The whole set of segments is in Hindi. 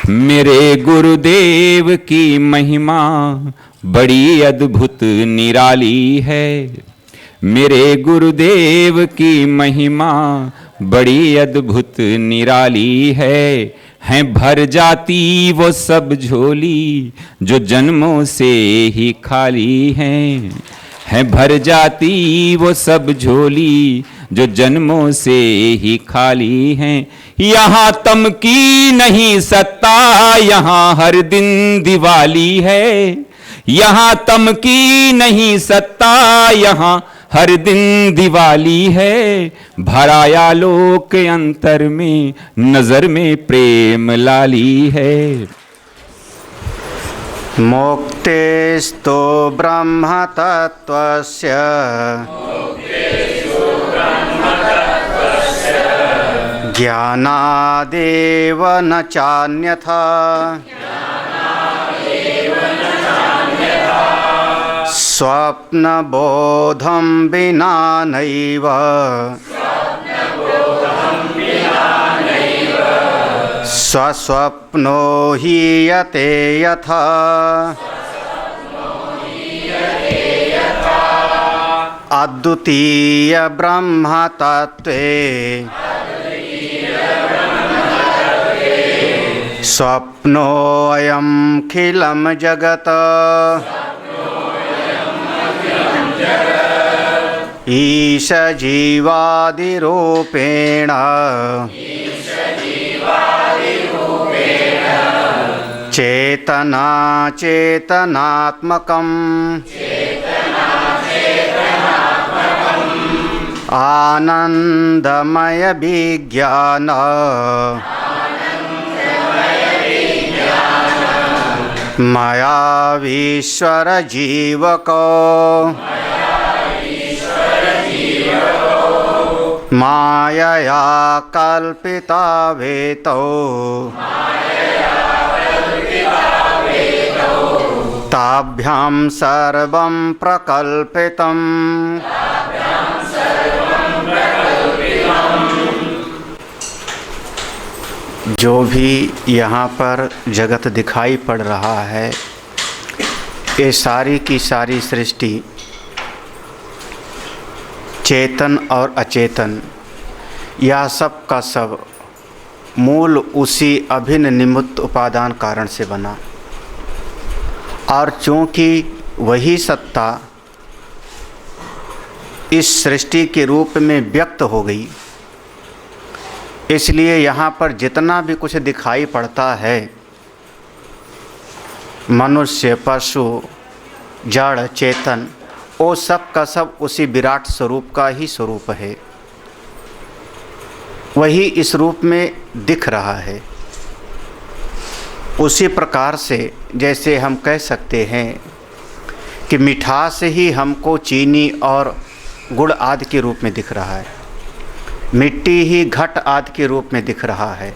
मेरे गुरुदेव की महिमा बड़ी अद्भुत निराली है। मेरे गुरुदेव की महिमा बड़ी अद्भुत निराली है भर जाती वो सब झोली जो जन्मों से ही खाली है भर जाती वो सब झोली जो जन्मों से ही खाली हैं। यहाँ तम की नहीं सत्ता, यहाँ हर दिन दिवाली है। यहाँ तम की नहीं सत्ता, यहाँ हर दिन दिवाली है। भराया लोक अंतर में, नजर में प्रेम लाली है। मुक्तिस्तु ब्रह्म तत्त्वस्य ज्ञानादेव न चान्यथा स्वप्नबोधं विना नैव स्वस्वप्नो हीयते यथा अद्वितीय ब्रह्म तत्त्वे स्वप्नोऽयं खिलं जगत् ईश जीवादिरूपेण चेतना चेतनात्मकम् आनंदमय विज्ञान माया ईश्वर जीवको मायया कल्पिता वेतो ताभ्यां सर्वं प्रकल्पितम्। जो भी यहाँ पर जगत दिखाई पड़ रहा है, ये सारी की सारी सृष्टि चेतन और अचेतन, यह सब का सब मूल उसी अभिन्न निमित्त उपादान कारण से बना। और चूँकि वही सत्ता इस सृष्टि के रूप में व्यक्त हो गई, इसलिए यहाँ पर जितना भी कुछ दिखाई पड़ता है, मनुष्य, पशु, जड़, चेतन, वो सब का सब उसी विराट स्वरूप का ही स्वरूप है। वही इस रूप में दिख रहा है। उसी प्रकार से जैसे हम कह सकते हैं कि मिठास ही हमको चीनी और गुड़ आदि के रूप में दिख रहा है, मिट्टी ही घट आदि के रूप में दिख रहा है,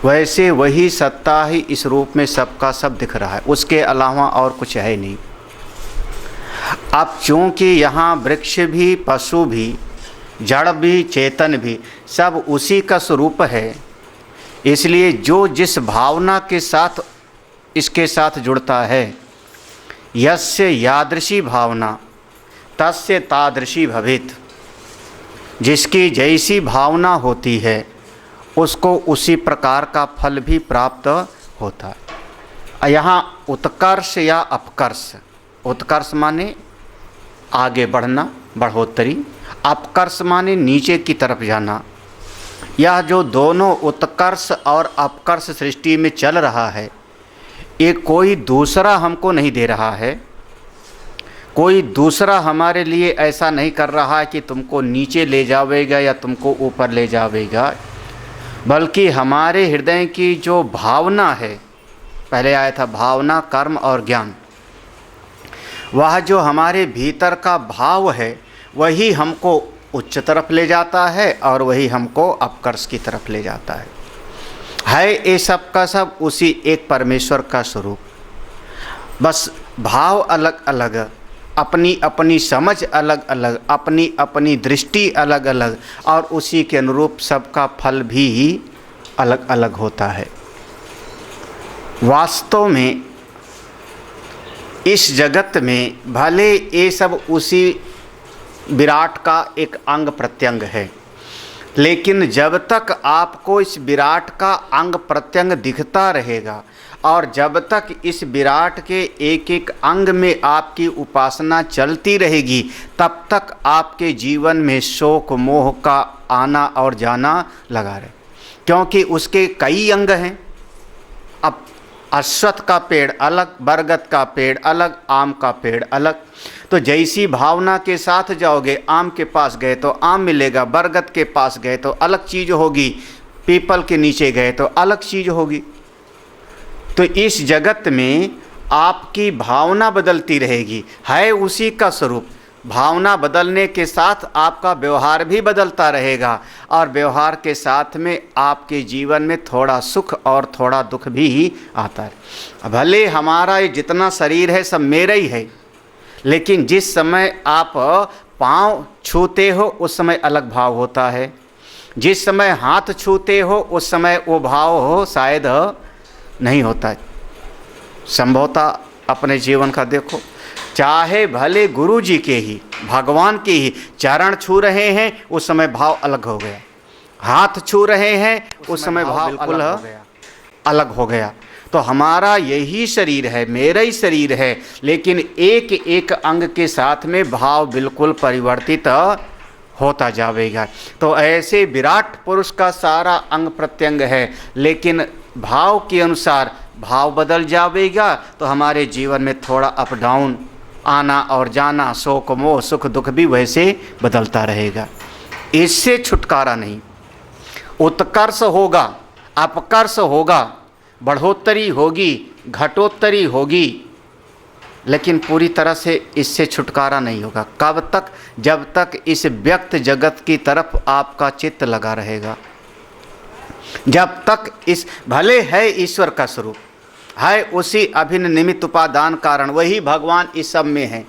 वैसे वही सत्ता ही इस रूप में सबका सब दिख रहा है, उसके अलावा और कुछ है नहीं। अब चूँकि यहाँ वृक्ष भी, पशु भी, जड़ भी, चेतन भी सब उसी का स्वरूप है, इसलिए जो जिस भावना के साथ इसके साथ जुड़ता है, यस्य यादृशी भावना तस्य तादृशी भवेत्। जिसकी जैसी भावना होती है उसको उसी प्रकार का फल भी प्राप्त होता है। यहाँ उत्कर्ष या अपकर्ष, उत्कर्ष माने आगे बढ़ना, बढ़ोतरी, अपकर्ष माने नीचे की तरफ जाना। यह जो दोनों उत्कर्ष और अपकर्ष सृष्टि में चल रहा है, ये कोई दूसरा हमको नहीं दे रहा है, कोई दूसरा हमारे लिए ऐसा नहीं कर रहा है कि तुमको नीचे ले जावेगा या तुमको ऊपर ले जावेगा, बल्कि हमारे हृदय की जो भावना है, पहले आया था भावना, कर्म और ज्ञान, वह जो हमारे भीतर का भाव है वही हमको उच्च तरफ ले जाता है और वही हमको अपकर्ष की तरफ ले जाता है ये सब का सब उसी एक परमेश्वर का स्वरूप। बस भाव अलग अलग, अपनी अपनी समझ अलग अलग, अपनी अपनी दृष्टि अलग अलग, और उसी के अनुरूप सबका फल भी अलग अलग होता है। वास्तव में इस जगत में भले ये सब उसी विराट का एक अंग प्रत्यंग है, लेकिन जब तक आपको इस विराट का अंग प्रत्यंग दिखता रहेगा और जब तक इस विराट के एक एक अंग में आपकी उपासना चलती रहेगी, तब तक आपके जीवन में शोक मोह का आना और जाना लगा रहे, क्योंकि उसके कई अंग हैं। अब अश्वत्थ का पेड़ अलग, बरगद का पेड़ अलग, आम का पेड़ अलग। तो जैसी भावना के साथ जाओगे, आम के पास गए तो आम मिलेगा, बरगद के पास गए तो अलग चीज़ होगी, पीपल के नीचे गए तो अलग चीज़ होगी। तो इस जगत में आपकी भावना बदलती रहेगी, है उसी का स्वरूप। भावना बदलने के साथ आपका व्यवहार भी बदलता रहेगा और व्यवहार के साथ में आपके जीवन में थोड़ा सुख और थोड़ा दुख भी आता है। भले हमारा ये जितना शरीर है सब मेरा ही है, लेकिन जिस समय आप पाँव छूते हो उस समय अलग भाव होता है, जिस समय हाथ छूते हो उस समय वो भाव हो शायद नहीं होता है। संभवतः अपने जीवन का देखो, चाहे भले गुरु जी के ही, भगवान के ही चरण छू रहे हैं उस समय भाव अलग हो गया, हाथ छू रहे हैं उस समय भाव बिल्कुल अलग हो गया। तो हमारा यही शरीर है, मेरा ही शरीर है, लेकिन एक एक अंग के साथ में भाव बिल्कुल परिवर्तित होता जाएगा। तो ऐसे विराट पुरुष का सारा अंग प्रत्यंग है, लेकिन भाव के अनुसार भाव बदल जाएगा तो हमारे जीवन में थोड़ा अप डाउन आना और जाना, शोक मोह सुख दुख भी वैसे बदलता रहेगा। इससे छुटकारा नहीं। उत्कर्ष होगा, अपकर्ष होगा, बढ़ोतरी होगी, घटोत्तरी होगी, लेकिन पूरी तरह से इससे छुटकारा नहीं होगा। कब तक? जब तक इस व्यक्त जगत की तरफ आपका चित्त लगा रहेगा, जब तक इस भले है ईश्वर का स्वरूप है, उसी अभिन्न निमित्त उपादान कारण वही भगवान इस सब में है,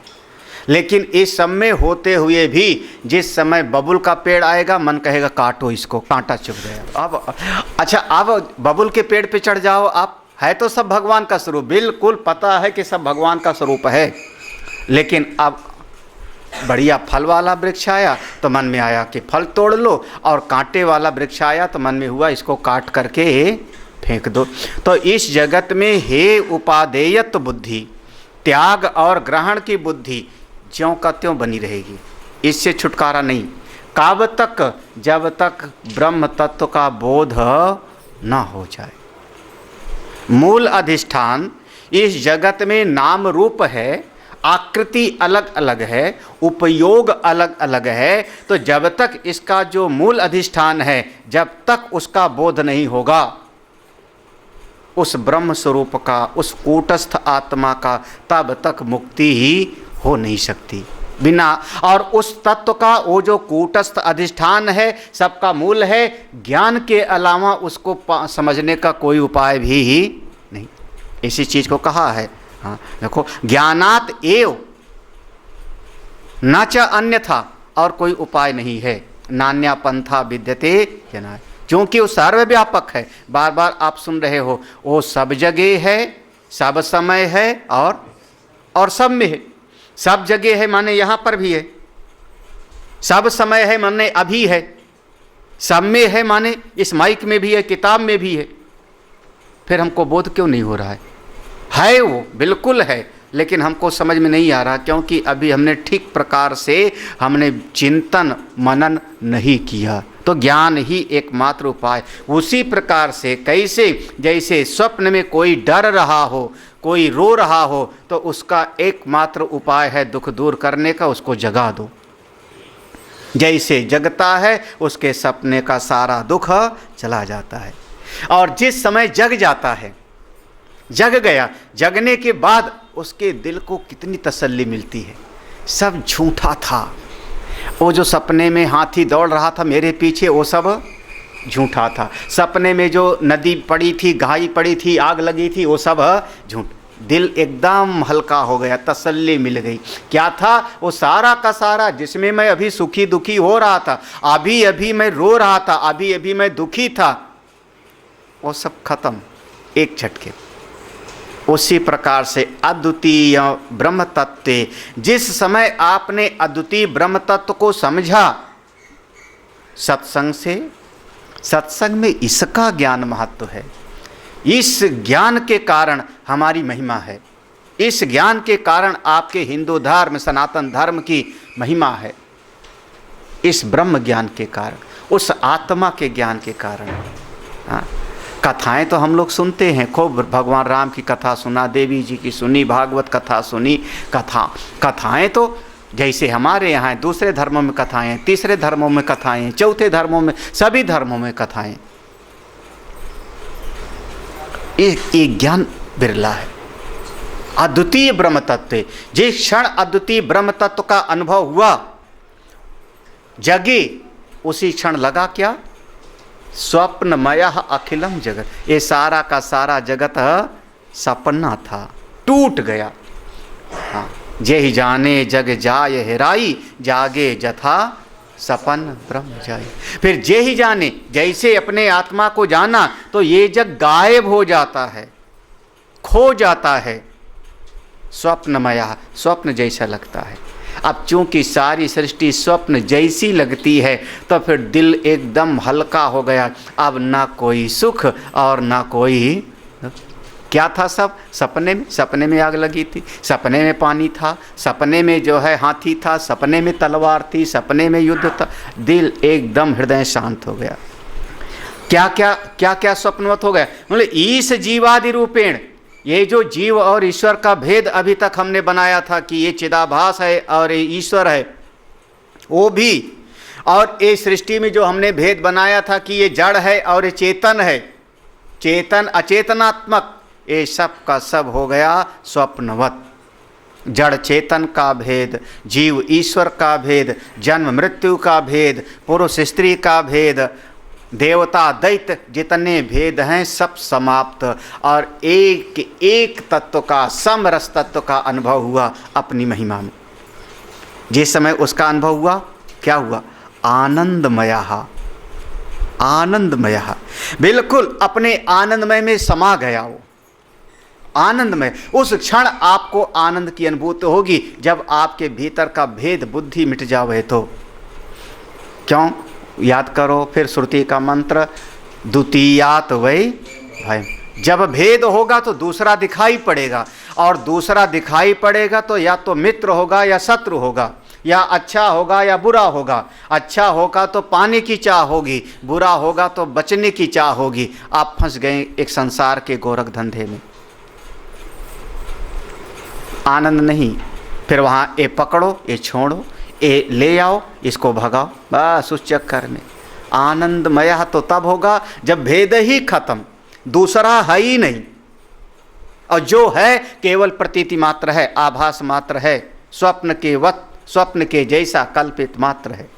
लेकिन इस सब में होते हुए भी जिस समय बबुल का पेड़ आएगा मन कहेगा काटो इसको, कांटा चुभ गया। अब अच्छा, अब बबुल के पेड़ पे चढ़ जाओ आप, है तो सब भगवान का स्वरूप, बिल्कुल पता है कि सब भगवान का स्वरूप है, लेकिन अब बढ़िया फल वाला वृक्ष आया तो मन में आया कि फल तोड़ लो, और कांटे वाला वृक्ष आया तो मन में हुआ इसको काट करके फेंक दो। तो इस जगत में हे उपादेयत्व बुद्धि, त्याग और ग्रहण की बुद्धि ज्यों का त्यों बनी रहेगी, इससे छुटकारा नहीं। कब तक? जब तक ब्रह्म तत्व का बोध न हो जाए। मूल अधिष्ठान इस जगत में नाम रूप है, आकृति अलग अलग है, उपयोग अलग अलग है। तो जब तक इसका जो मूल अधिष्ठान है, जब तक उसका बोध नहीं होगा, उस ब्रह्म स्वरूप का, उस कूटस्थ आत्मा का, तब तक मुक्ति ही हो नहीं सकती बिना। और उस तत्व का वो जो कूटस्थ अधिष्ठान है, सबका मूल है, ज्ञान के अलावा उसको समझने का कोई उपाय भी ही नहीं। इसी चीज़ को कहा है, हाँ देखो, ज्ञानात एव न च अन्यथा, और कोई उपाय नहीं है, नान्या पंथा विद्यते जना, क्योंकि वो सर्वव्यापक है। बार बार आप सुन रहे हो, वो सब जगह है, सब समय है और सब में है। सब जगह है माने यहाँ पर भी है, सब समय है माने अभी है, सब में है माने इस माइक में भी है, किताब में भी है। फिर हमको बोध क्यों नहीं हो रहा है वो बिल्कुल है, लेकिन हमको समझ में नहीं आ रहा, क्योंकि अभी हमने ठीक प्रकार से हमने चिंतन मनन नहीं किया। तो ज्ञान ही एकमात्र उपाय। उसी प्रकार से कैसे, जैसे स्वप्न में कोई डर रहा हो, कोई रो रहा हो, तो उसका एकमात्र उपाय है दुख दूर करने का, उसको जगा दो। जैसे जगता है उसके सपने का सारा दुख चला जाता है। और जिस समय जग जाता है, जग गया, जगने के बाद उसके दिल को कितनी तसल्ली मिलती है, सब झूठा था। वो जो सपने में हाथी दौड़ रहा था मेरे पीछे, वो सब झूठा था। सपने में जो नदी पड़ी थी, घाई पड़ी थी, आग लगी थी, वो सब झूठ। दिल एकदम हल्का हो गया, तसल्ली मिल गई। क्या था वो सारा का सारा, जिसमें मैं अभी सुखी दुखी हो रहा था, अभी अभी मैं रो रहा था, अभी अभी मैं दुखी था, वो सब खत्म एक झटके। उसी प्रकार से अद्वितीय ब्रह्म तत्व, जिस समय आपने अद्वितीय ब्रह्म तत्व को समझा सत्संग से, सत्संग में इसका ज्ञान महत्व है, इस ज्ञान के कारण हमारी महिमा है, इस ज्ञान के कारण आपके हिंदू धर्म सनातन धर्म की महिमा है, इस ब्रह्म ज्ञान के कारण, उस आत्मा के ज्ञान के कारण। हाँ, कथाएं तो हम लोग सुनते हैं, खूब भगवान राम की कथा सुना, देवी जी की सुनी, भागवत कथा सुनी, कथाएं तो जैसे हमारे यहाँ दूसरे धर्मों में कथाएं, तीसरे धर्मों में कथाएं, चौथे धर्मों में, सभी धर्मों में कथाएं। एक ज्ञान बिरला है, अद्वितीय ब्रह्म तत्व। जिस क्षण अद्वितीय ब्रह्म तत्व का अनुभव हुआ, जगे, उसी क्षण लगा क्या, स्वप्नमय अखिलम जगत, ये सारा का सारा जगत सपना था, टूट गया। हाँ, जे ही जाने जग जाय हेराई, जागे जथा सपन ब्रह्म जाए। फिर जे ही जाने, जैसे अपने आत्मा को जाना तो ये जग गायब हो जाता है, खो जाता है, स्वप्नमया, स्वप्न जैसा लगता है। अब चूंकि सारी सृष्टि स्वप्न जैसी लगती है तो फिर दिल एकदम हल्का हो गया। अब ना कोई सुख और ना कोई, क्या था सब सपने में, सपने में आग लगी थी, सपने में पानी था, सपने में जो है हाथी था, सपने में तलवार थी, सपने में युद्ध था। दिल एकदम हृदय शांत हो गया। क्या क्या क्या क्या स्वप्नवत हो गया, मतलब ईश जीवादि रूपेण, ये जो जीव और ईश्वर का भेद अभी तक हमने बनाया था कि ये चिदाभास है और ये ईश्वर है, वो भी, और ये सृष्टि में जो हमने भेद बनाया था कि ये जड़ है और ये चेतन है, चेतन अचेतनात्मक, ये सब का सब हो गया स्वप्नवत। जड़ चेतन का भेद, जीव ईश्वर का भेद, जन्म मृत्यु का भेद, पुरुष स्त्री का भेद, देवता दैत्य जितने भेद हैं सब समाप्त, और एक एक तत्व का, समरस तत्व का अनुभव हुआ अपनी महिमा में। जिस समय उसका अनुभव हुआ, क्या हुआ, आनंदमय, आनंदमय, बिल्कुल अपने आनंदमय में समा गया वो, आनंदमय। उस क्षण आपको आनंद की अनुभूति होगी जब आपके भीतर का भेद बुद्धि मिट जावे तो। क्यों, याद करो फिर श्रुति का मंत्र, द्वितीयात वै भयम। जब भेद होगा तो दूसरा दिखाई पड़ेगा, और दूसरा दिखाई पड़ेगा तो या तो मित्र होगा या शत्रु होगा, या अच्छा होगा या बुरा होगा। अच्छा होगा तो पाने की चाह होगी, बुरा होगा तो बचने की चाह होगी। आप फंस गए एक संसार के गोरख धंधे में, आनंद नहीं। फिर वहाँ ये पकड़ो, ये छोड़ो, ये ले आओ, इसको भगाओ, बस उस चक्कर में। आनंदमय तो तब होगा जब भेद ही खत्म, दूसरा है ही नहीं, और जो है केवल प्रतीति मात्र है, आभास मात्र है, स्वप्न के वत, स्वप्न के जैसा कल्पित मात्र है।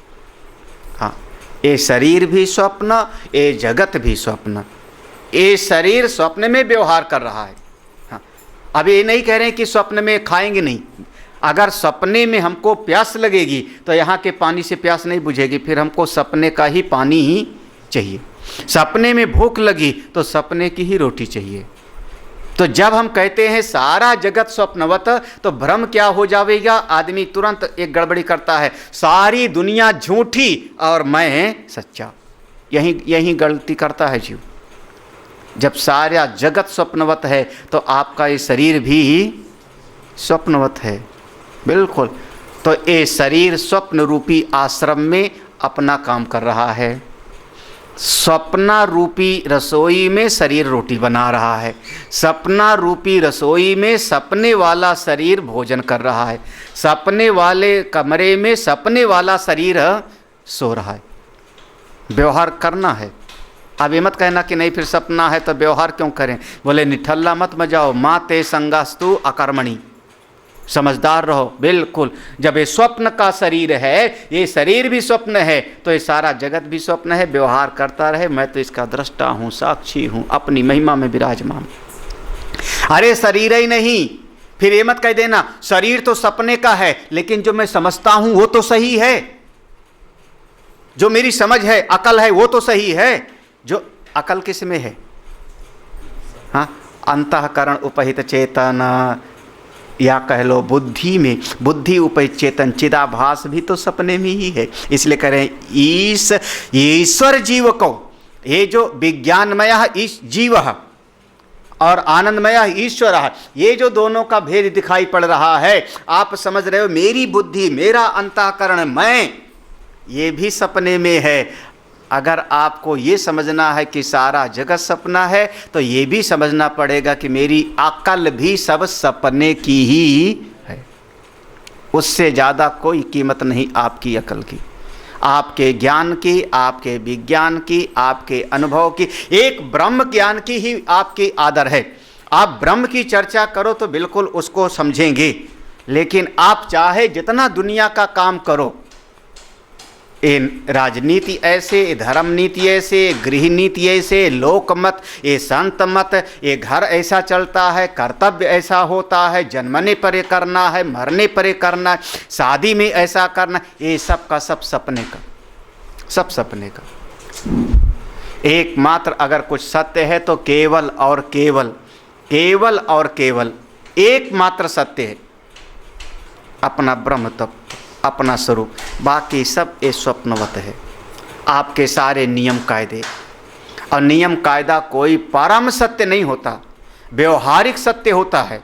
हाँ, ये शरीर भी स्वप्न, ये जगत भी स्वप्न। ये शरीर स्वप्न में व्यवहार कर रहा है। हाँ, अब ये नहीं कह रहे हैं कि स्वप्न में खाएंगे नहीं। अगर सपने में हमको प्यास लगेगी तो यहाँ के पानी से प्यास नहीं बुझेगी, फिर हमको सपने का ही पानी ही चाहिए। सपने में भूख लगी तो सपने की ही रोटी चाहिए। तो जब हम कहते हैं सारा जगत स्वप्नवत, तो भ्रम क्या हो जाएगा, आदमी तुरंत एक गड़बड़ी करता है, सारी दुनिया झूठी और मैं सच्चा। यही गलती करता है जीव। जब सारा जगत स्वप्नवत है तो आपका ये शरीर भी स्वप्नवत है, बिल्कुल। तो ये शरीर स्वप्न रूपी आश्रम में अपना काम कर रहा है, सपना रूपी रसोई में शरीर रोटी बना रहा है, सपना रूपी रसोई में सपने वाला शरीर भोजन कर रहा है, सपने वाले कमरे में सपने वाला शरीर सो रहा है। व्यवहार करना है। अब ये मत कहना कि नहीं फिर सपना है तो व्यवहार क्यों करें। बोले निठल्ला मत मजाओ, माँ ते संगास्तु अकर्मणि। समझदार रहो, बिल्कुल। जब ये स्वप्न का शरीर है, ये शरीर भी स्वप्न है, तो ये सारा जगत भी स्वप्न है। व्यवहार करता रहे, मैं तो इसका दृष्टा हूँ, साक्षी हूँ, अपनी महिमा में विराजमान। अरे शरीर ही नहीं, फिर ये मत कह देना शरीर तो सपने का है, लेकिन जो मैं समझता हूँ वो तो सही है, जो मेरी समझ है, अकल है, वो तो सही है। जो अकल किस में है? हाँ, अंतःकरण उपहित चेतन, या कह लो बुद्धि में, बुद्धि उपहित चेतन चिदाभास भी तो सपने में ही है। इसलिए कह रहे हैं ईश्वर जीव को, ये जो विज्ञानमय जीव और आनंदमय ईश्वर है, ये जो दोनों का भेद दिखाई पड़ रहा है, आप समझ रहे हो मेरी बुद्धि, मेरा अंतःकरण, मैं, ये भी सपने में है। अगर आपको ये समझना है कि सारा जगत सपना है, तो ये भी समझना पड़ेगा कि मेरी अकल भी सब सपने की ही है। उससे ज़्यादा कोई कीमत नहीं आपकी अकल की, आपके ज्ञान की, आपके विज्ञान की, आपके अनुभव की, एक ब्रह्म ज्ञान की ही आपकी आदर है। आप ब्रह्म की चर्चा करो तो बिल्कुल उसको समझेंगे, लेकिन आप चाहे जितना दुनिया का काम करो, ये राजनीति ऐसे, ये धर्म नीति ऐसे, गृह नीति ऐसे, लोकमत, ये संत मत, ये घर ऐसा चलता है, कर्तव्य ऐसा होता है, जन्मने पर ये करना है, मरने पर ये करना है, शादी में ऐसा करना, ये सब का सब सपने का, सब सपने का। एकमात्र अगर कुछ सत्य है तो केवल और केवल, केवल और केवल एकमात्र सत्य है अपना ब्रह्म तत्व, अपना स्वरूप। बाकी सब ये स्वप्नवत है। आपके सारे नियम कायदे, और नियम कायदा कोई परम सत्य नहीं होता, व्यवहारिक सत्य होता है।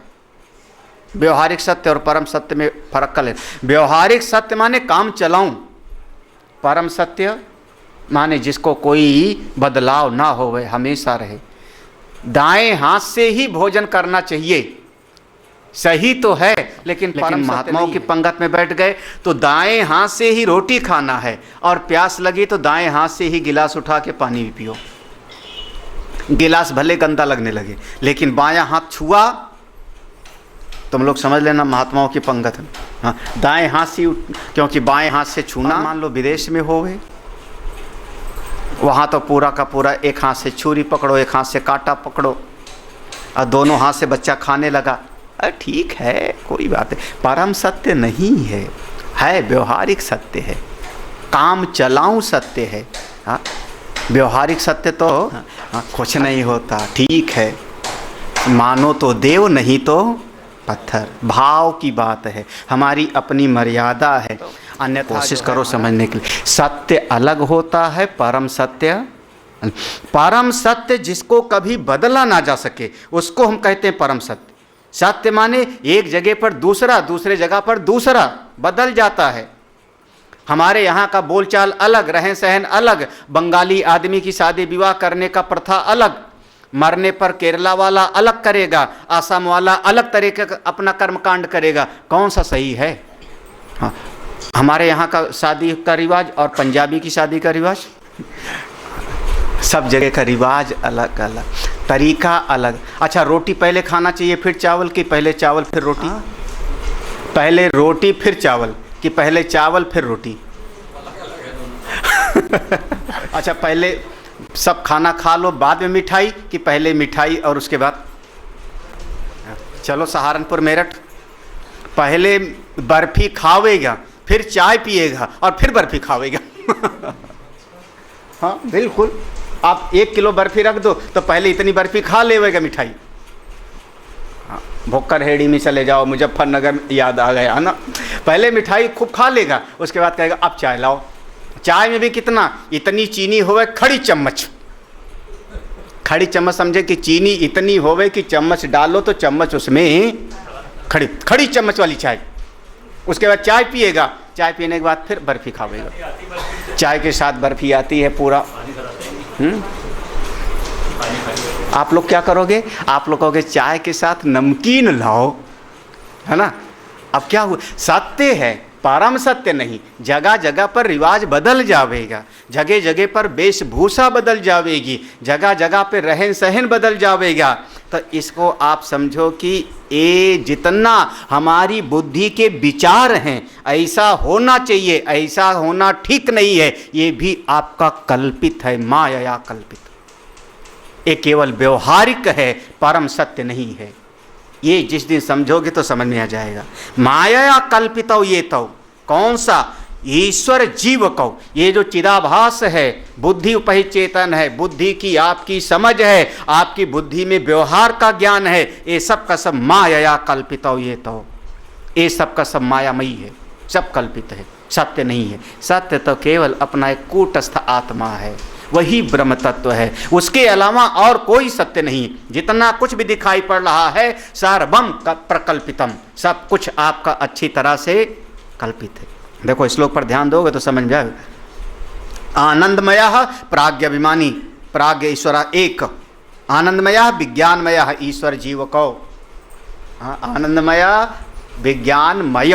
व्यवहारिक सत्य और परम सत्य में फर्क कर ले। व्यवहारिक सत्य माने काम चलाऊं, परम सत्य माने जिसको कोई बदलाव ना होवे, हमेशा रहे। दाएं हाथ से ही भोजन करना चाहिए, सही तो है, लेकिन महात्माओं की पंगत में बैठ गए तो दाएं हाथ से ही रोटी खाना है, और प्यास लगी तो दाएं हाथ से ही गिलास उठा के पानी भी पियो। गिलास भले गंदा लगने लगे, लेकिन बायां हाथ छुआ, तुम लोग समझ लेना महात्माओं की पंगत में। हाँ, दाएं हाथ से, क्योंकि बाएं हाथ से छूना, मान लो विदेश में हो गए, वहाँ तो पूरा का पूरा एक हाथ से छुरी पकड़ो, एक हाथ से कांटा पकड़ो, और दोनों हाथ से बच्चा खाने लगा। अरे ठीक है, कोई बात नहीं, परम सत्य नहीं है व्यवहारिक सत्य है, काम चलाऊं सत्य है। हाँ, व्यवहारिक सत्य तो कुछ नहीं होता, ठीक है, मानो तो देव नहीं तो पत्थर, भाव की बात है, हमारी अपनी मर्यादा है, अन्यथा कोशिश करो समझने के लिए। सत्य अलग होता है, परम सत्य, परम सत्य जिसको कभी बदला ना जा सके उसको हम कहते हैं परम सत्य। सत्य माने एक जगह पर दूसरा, दूसरे जगह पर दूसरा बदल जाता है। हमारे यहाँ का बोलचाल अलग, रहन सहन अलग, बंगाली आदमी की शादी विवाह करने का प्रथा अलग, मरने पर केरला वाला अलग करेगा, आसाम वाला अलग तरीके का अपना कर्मकांड करेगा। कौन सा सही है? हाँ, हमारे यहाँ का शादी का रिवाज और पंजाबी की शादी का रिवाज, सब जगह का रिवाज अलग अलग, तरीका अलग। अच्छा, रोटी पहले खाना चाहिए फिर चावल, कि पहले चावल फिर रोटी? पहले रोटी फिर चावल, कि पहले चावल फिर रोटी? अच्छा, पहले सब खाना खा लो बाद में मिठाई, कि पहले मिठाई और उसके बाद? चलो सहारनपुर मेरठ, पहले बर्फी खावेगा, फिर चाय पिएगा और फिर बर्फी खावेगा। हाँ बिल्कुल, आप 1 किलो बर्फी रख दो तो पहले इतनी बर्फी खा लेगा मिठाई। हाँ, भोकर हेड़ी में चले जाओ, मुजफ्फरनगर में, याद आ गया ना, पहले मिठाई खूब खा लेगा, उसके बाद कहेगा अब चाय लाओ। चाय में भी कितना, इतनी चीनी होवे खड़ी चम्मच, खड़ी चम्मच समझे कि चीनी इतनी होवे कि चम्मच डालो तो चम्मच उसमें खड़ी खड़ी चम्मच वाली चाय। उसके बाद चाय पिएगा, चाय पीने के बाद फिर बर्फी खावेगा, चाय के साथ बर्फी आती है पूरा। आप लोग क्या करोगे? आप लोग कहोगे चाय के साथ नमकीन लाओ, है ना। अब क्या हुआ? सत्य है, परम सत्य नहीं। जगह जगह पर रिवाज बदल जाएगा, जगह जगह पर वेशभूषा बदल जाएगी, जगह जगह पर रहन सहन बदल जाएगा। तो इसको आप समझो कि ये जितना हमारी बुद्धि के विचार हैं, ऐसा होना चाहिए, ऐसा होना ठीक नहीं है, ये भी आपका कल्पित है, माया कल्पित। ये केवल व्यवहारिक है, परम सत्य नहीं है। ये जिस दिन समझोगे तो समझ में आ जाएगा। माया कल्पित ये तो कौन सा? ईश्वर जीव को, ये जो चिदाभास है, बुद्धि उपहित चेतन है, बुद्धि की आपकी समझ है, आपकी बुद्धि में व्यवहार का ज्ञान है, ये सब का सब माया कल्पित हो। ये सब का सब मायामयी है, सब कल्पित है, सत्य नहीं है। सत्य तो केवल अपना एक कूटस्थ आत्मा है, वही ब्रह्म तत्व है, उसके अलावा और कोई सत्य नहीं। जितना कुछ भी दिखाई पड़ रहा है सर्वम प्रकल्पितम, सब कुछ आपका अच्छी तरह से कल्पित है। देखो श्लोक पर ध्यान दोगे तो समझ में आएगा। आनंदमय प्राज्ञाभिमानी, प्राज्ञ ईश्वर एक, आनंदमय विज्ञानमय ईश्वर जीव को, आनंदमय विज्ञानमय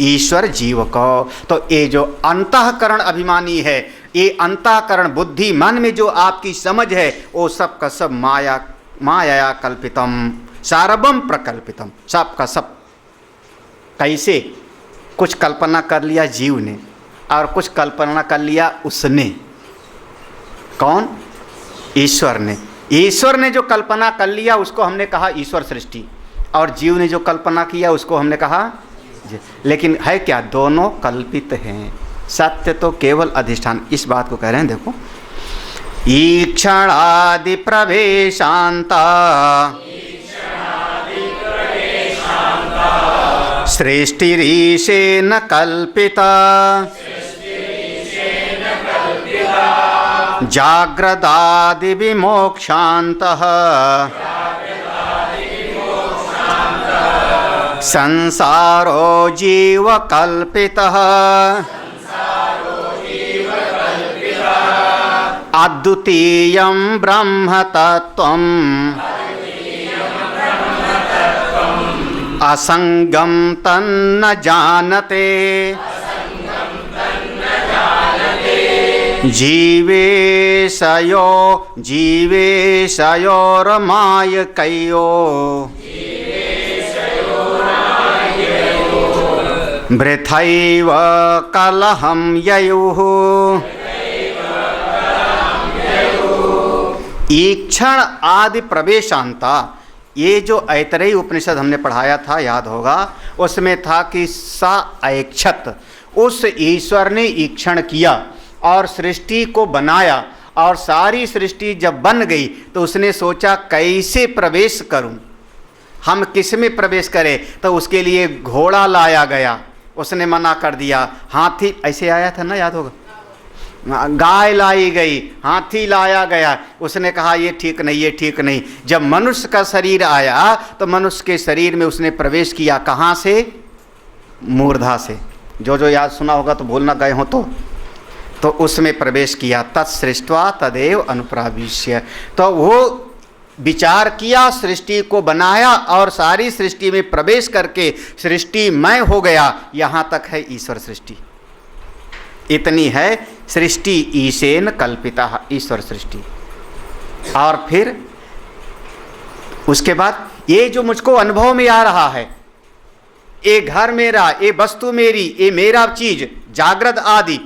ईश्वर जीव को। तो ये जो अंतःकरण अभिमानी है, ये अंतःकरण बुद्धि मन में जो आपकी समझ है, वो सब का सब माया कल्पितम सारवम प्रकल्पितम, सब का सब। कैसे? कुछ कल्पना कर लिया जीव ने और कुछ कल्पना कर लिया उसने। कौन? ईश्वर ने। ईश्वर ने जो कल्पना कर लिया उसको हमने कहा ईश्वर सृष्टि, और जीव ने जो कल्पना किया उसको हमने कहा। लेकिन है क्या? दोनों कल्पित हैं, सत्य तो केवल अधिष्ठान। इस बात को कह रहे हैं, देखो, ईक्षणादि प्रवेशांता सृष्टिरीशेन कल्पिता जाग्रदादि विमोक्षान्तः संसारो जीव कल्पितः अद्वितीयं ब्रह्म तत्त्वम् असंगम तन्न जानते जीवेशयोर्मायकयो वृथैव कलहं ययुः। ईक्षण आदि प्रवेशांता, ये जो ऐतरेयी उपनिषद हमने पढ़ाया था, याद होगा, उसमें था कि सा ऐक्षत, उस ईश्वर ने ईक्षण किया और सृष्टि को बनाया, और सारी सृष्टि जब बन गई तो उसने सोचा कैसे प्रवेश करूं, हम किस में प्रवेश करें। तो उसके लिए घोड़ा लाया गया, उसने मना कर दिया। हाथी ऐसे आया था ना, याद होगा, गाय लाई गई, हाथी लाया गया, उसने कहा ये ठीक नहीं, ये ठीक नहीं। जब मनुष्य का शरीर आया तो मनुष्य के शरीर में उसने प्रवेश किया, कहाँ से? मूर्धा से। जो याद सुना होगा तो भूल ना गए हो तो उसमें प्रवेश किया। तत्सृष्ट्वा तदेव अनुप्राविश्य, तो वो विचार किया, सृष्टि को बनाया और सारी सृष्टि में प्रवेश करके सृष्टिमय हो गया। यहाँ तक है ईश्वर सृष्टि, इतनी है सृष्टि। ईशेन कल्पिता, ईश्वर सृष्टि। और फिर उसके बाद ये जो मुझको अनुभव में आ रहा है, ये घर मेरा, ये वस्तु मेरी, ये मेरा चीज, जागृत आदि,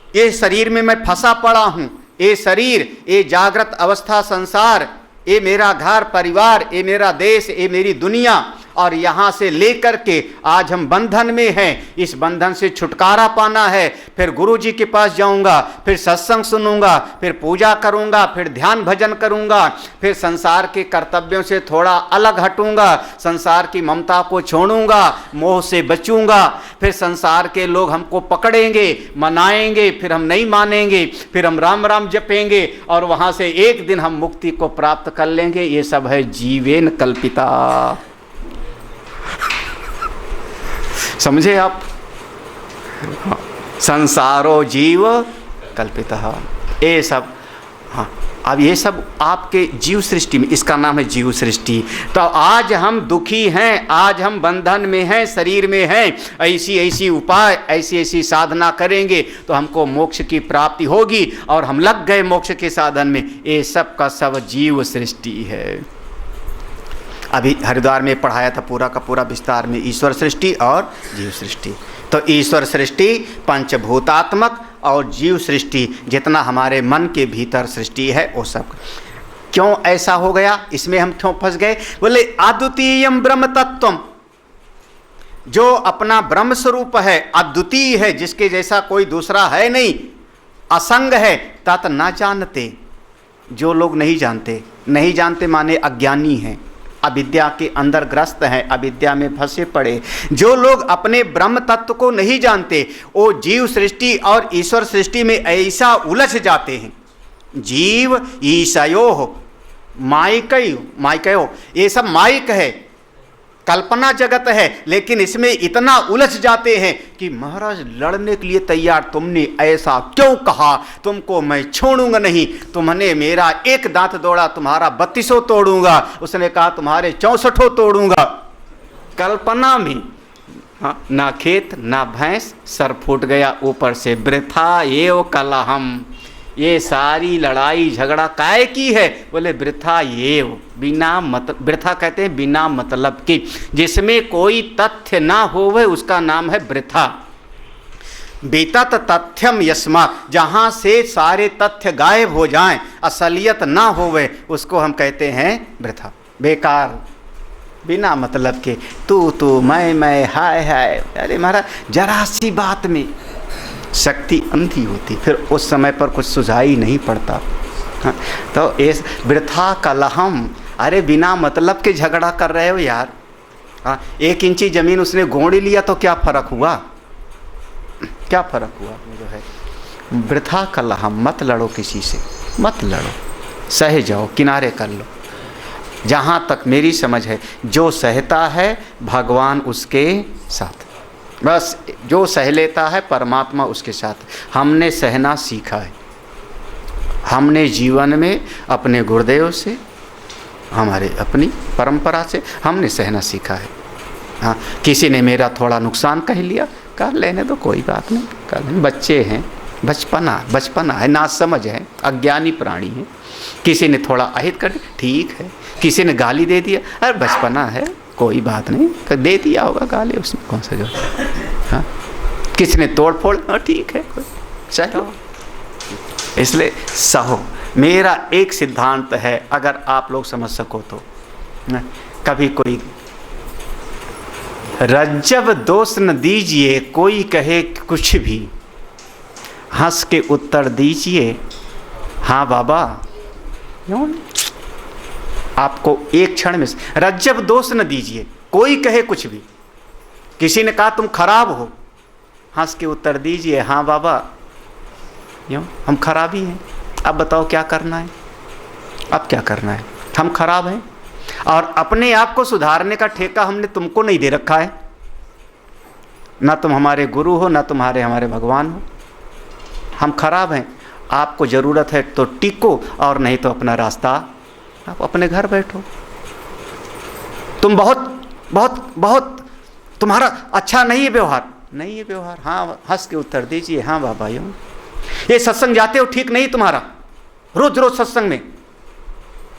ये शरीर में मैं फंसा पड़ा हूँ, ये शरीर, ये जागृत अवस्था, संसार, ये मेरा घर परिवार, ये मेरा देश, ये मेरी दुनिया, और यहाँ से लेकर के आज हम बंधन में हैं। इस बंधन से छुटकारा पाना है। फिर गुरु जी के पास जाऊँगा, फिर सत्संग सुनूंगा, फिर पूजा करूँगा, फिर ध्यान भजन करूँगा, फिर संसार के कर्तव्यों से थोड़ा अलग हटूँगा, संसार की ममता को छोड़ूंगा, मोह से बचूँगा। फिर संसार के लोग हमको पकड़ेंगे, मनाएंगे, फिर हम नहीं मानेंगे, फिर हम राम राम जपेंगे, और वहाँ से एक दिन हम मुक्ति को प्राप्त कर लेंगे। ये सब है जीवेन कल्पिता। समझे आप? संसारो जीव कल्पितः, ये सब। हाँ, अब ये सब आपके जीव सृष्टि में, इसका नाम है जीव सृष्टि। तो आज हम दुखी हैं, आज हम बंधन में हैं, शरीर में हैं, ऐसी ऐसी उपाय, ऐसी ऐसी साधना करेंगे तो हमको मोक्ष की प्राप्ति होगी, और हम लग गए मोक्ष के साधन में। ये सब का सब जीव सृष्टि है। अभी हरिद्वार में पढ़ाया था पूरा का पूरा विस्तार में, ईश्वर सृष्टि और जीव सृष्टि। तो ईश्वर सृष्टि पंचभूतात्मक, और जीव सृष्टि जितना हमारे मन के भीतर सृष्टि है वो सब। क्यों ऐसा हो गया? इसमें हम क्यों फंस गए? बोले अद्वितीयम ब्रह्म तत्वम, जो अपना ब्रह्म स्वरूप है, अद्वितीय है, जिसके जैसा कोई दूसरा है नहीं, असंग है, तत् न जानते। जो लोग नहीं जानते, नहीं जानते माने अज्ञानी हैं, अविद्या के अंदर ग्रस्त हैं, अविद्या में फंसे पड़े। जो लोग अपने ब्रह्म तत्व को नहीं जानते, वो जीव सृष्टि और ईश्वर सृष्टि में ऐसा उलझ जाते हैं। जीव ईशयो माइकयो, ये सब माइक है, कल्पना जगत है, लेकिन इसमें इतना उलझ जाते हैं कि महाराज लड़ने के लिए तैयार, तुमने ऐसा क्यों कहा, तुमको मैं छोड़ूंगा नहीं, तुमने मेरा एक दांत तोड़ा, तुम्हारा 32 तोड़ूंगा, उसने कहा तुम्हारे 64 तोड़ूंगा। कल्पना में हाँ, ना खेत ना भैंस, सर फूट गया ऊपर से, वृथा एव कलहम। ये सारी लड़ाई झगड़ा काय की है? बोले वृथा एव, बिना मतलब, वृथा कहते हैं बिना मतलब की, जिसमें कोई तथ्य ना होवे उसका नाम है वृथा। बीतत तथ्यम यस्मात्, जहाँ से सारे तथ्य गायब हो जाएं, असलियत ना होवे, उसको हम कहते हैं वृथा, बेकार, बिना मतलब के, तू मैं हाय हाय। अरे महाराज जरा सी बात में शक्ति अंधी होती, फिर उस समय पर कुछ सुझाई नहीं पड़ता। हाँ, तो इस वृथा कलहम, अरे बिना मतलब के झगड़ा कर रहे हो यार। हाँ, 1 इंची ज़मीन उसने गोंड लिया तो क्या फ़र्क हुआ, क्या फ़र्क हुआ? जो है वृथा कलहम, मत लड़ो किसी से, मत लड़ो, सह जाओ, किनारे कर लो। जहाँ तक मेरी समझ है, जो सहता है भगवान उसके साथ, बस जो सह लेता है परमात्मा उसके साथ। हमने सहना सीखा है, हमने जीवन में अपने गुरुदेव से, हमारे अपनी परंपरा से हमने सहना सीखा है। हाँ, किसी ने मेरा थोड़ा नुकसान कह लिया, कर लेने दो, कोई बात नहीं, कर लेने, बच्चे हैं, बचपना है, ना समझ है, अज्ञानी प्राणी है। किसी ने थोड़ा अहित कर दिया, ठीक है, किसी ने गाली दे दिया, अरे बचपना है, कोई बात नहीं, दे दिया होगा गाली, उसमें कौन सा जो। हाँ, किसी ने तोड़ फोड़, ठीक है, कोई सहो, इसलिए सहो। मेरा एक सिद्धांत है, अगर आप लोग समझ सको तो, कभी कोई रज्जब दोष न दीजिए, कोई कहे कुछ भी, हंस के उत्तर दीजिए, हाँ बाबा। क्यों? आपको एक क्षण में रज्जब दोष न दीजिए, कोई कहे कुछ भी। किसी ने कहा तुम खराब हो, हंस के उत्तर दीजिए, हाँ बाबा, क्यों? हम खराब ही हैं, अब बताओ क्या करना है, अब क्या करना है, हम खराब हैं। और अपने आप को सुधारने का ठेका हमने तुमको नहीं दे रखा है, ना तुम हमारे गुरु हो, ना तुम्हारे हमारे भगवान हो। हम खराब हैं, आपको ज़रूरत है तो टिको, और नहीं तो अपना रास्ता, आप अपने घर बैठो। तुम बहुत तुम्हारा अच्छा नहीं है व्यवहार, नहीं है व्यवहार, हाँ, हंस के उत्तर दीजिए, हाँ बाबा। यूँ ये सत्संग जाते हो ठीक नहीं तुम्हारा, रोज रोज सत्संग में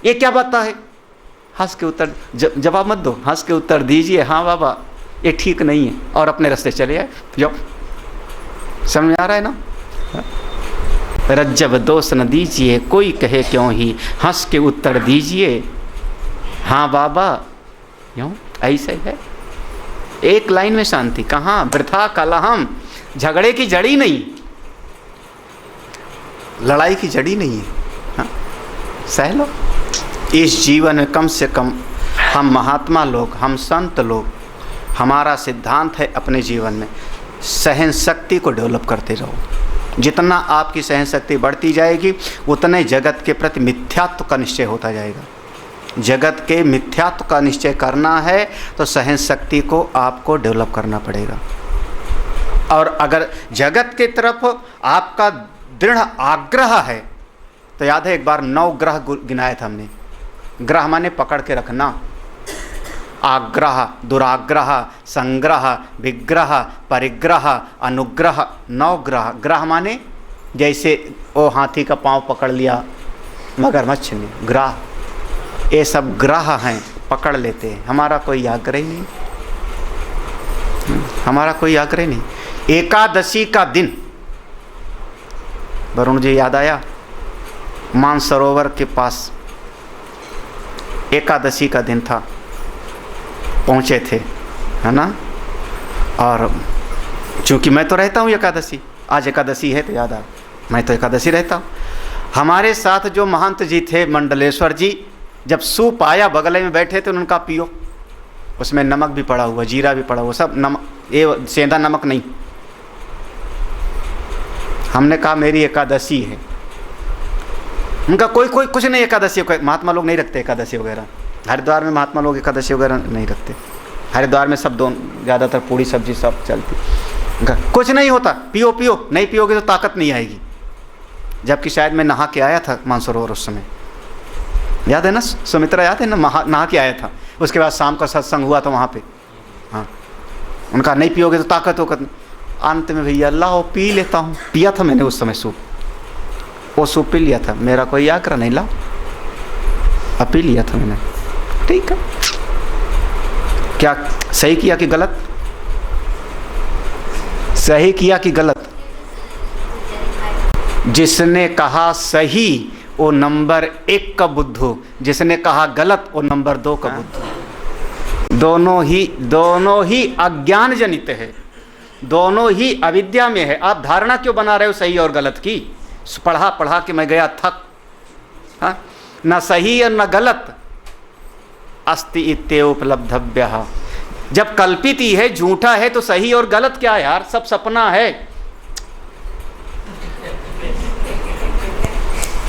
ये क्या बात है, हंस के उत्तर, जवाब मत दो, हंस के उत्तर दीजिए, हाँ बाबा, ये ठीक नहीं है, और अपने रास्ते चले आए। जाओ, समझ में आ रहा है ना? रज्जब दोष न दीजिए, कोई कहे क्यों ही, हंस के उत्तर दीजिए, हाँ बाबा। क्यों? ऐसे है, एक लाइन में शांति। कहाँ? वृथा कलहम, झगड़े की जड़ी नहीं, लड़ाई की जड़ी नहीं है। हाँ, सह लो। इस जीवन में कम से कम हम महात्मा लोग, हम संत लोग, हमारा सिद्धांत है अपने जीवन में सहन शक्ति को डेवलप करते रहो। जितना आपकी सहन शक्ति बढ़ती जाएगी, उतने जगत के प्रति मिथ्यात्व का निश्चय होता जाएगा। जगत के मिथ्यात्व का निश्चय करना है तो सहन शक्ति को आपको डेवलप करना पड़ेगा। और अगर जगत की तरफ आपका दृढ़ आग्रह है तो याद है एक बार 9 ग्रह गिनाए थे हमने। ग्रह माने पकड़ के रखना, आग्रह, दुराग्रह, संग्रह, विग्रह, परिग्रह, अनुग्रह, 9 ग्रह। ग्रह माने जैसे वो हाथी का पांव पकड़ लिया मगरमच्छ ने, ग्रह, ये सब ग्रह हैं, पकड़ लेते हैं। हमारा कोई आग्रह ही नहीं, हमारा कोई आग्रह नहीं। एकादशी का दिन, वरुण जी याद आया, मानसरोवर के पास एकादशी का दिन था, पहुँचे थे, है ना? और चूँकि मैं तो रहता हूँ एकादशी, आज एकादशी है तो याद आ, मैं तो एकादशी रहता हूँ। हमारे साथ जो महंत जी थे मंडलेश्वर जी, जब सूप आया बगल में बैठे थे, उनका पियो, उसमें नमक भी पड़ा हुआ, जीरा भी पड़ा हुआ, सब नमक, ये सेंधा नमक नहीं। हमने कहा मेरी एकादशी है। उनका कोई कुछ नहीं, एकादशी महात्मा लोग नहीं रखते एकादशी वगैरह। हरिद्वार में महात्मा लोग एकादशी वगैरह नहीं रखते। हरिद्वार में सब ज़्यादातर पूड़ी सब्जी सब चलती। उनका कुछ नहीं होता, पियो पियो, नहीं पियोगे तो ताकत नहीं आएगी। जबकि शायद मैं नहा के आया था मानसरोवर उस समय, याद है ना सुमित्रा, याद है ना, नहा के आया था। उसके बाद शाम का सत्संग हुआ था वहाँ पे। हाँ, उनका नहीं पियोगे तो ताकत होकर नहीं। अंत में भैया अल्लाह पी लेता हूँ, पिया था मैंने उस समय सूप, वो सूप पी लिया था, मेरा कोई आग्रह नहीं, ला अब पी लिया था मैंने। ठीक है, क्या सही किया कि गलत? सही किया कि गलत? जिसने कहा सही वो नंबर 1 का बुद्धू, जिसने कहा गलत वो नंबर 2 का बुद्धू। दोनों ही अज्ञान जनित है, दोनों ही अविद्या में है। आप धारणा क्यों बना रहे हो सही और गलत की? पढ़ा के मैं गया थक। हाँ, न सही और न गलत, अस्ति इत्येव उपलब्धव्यः। जब कल्पित ही है, झूठा है, तो सही और गलत क्या यार, सब सपना है।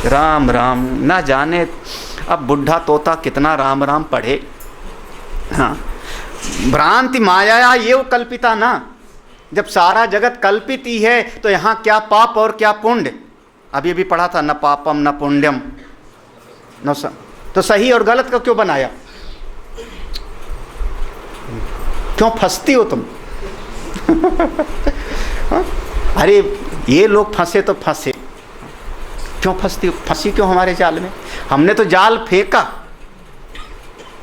राम राम, ना जाने अब बुढ़ा तोता कितना राम राम पढ़े। हाँ, भ्रांति माया ये वो कल्पिता ना। जब सारा जगत कल्पित ही है तो यहाँ क्या पाप और क्या पुण्य? अभी अभी पढ़ा था, न पापम न पुण्यम न। तो सही और गलत का क्यों बनाया? क्यों फंसती हो तुम? अरे ये लोग फंसे तो फंसे, क्यों फंसती हो? फंसी क्यों हमारे जाल में? हमने तो जाल फेंका,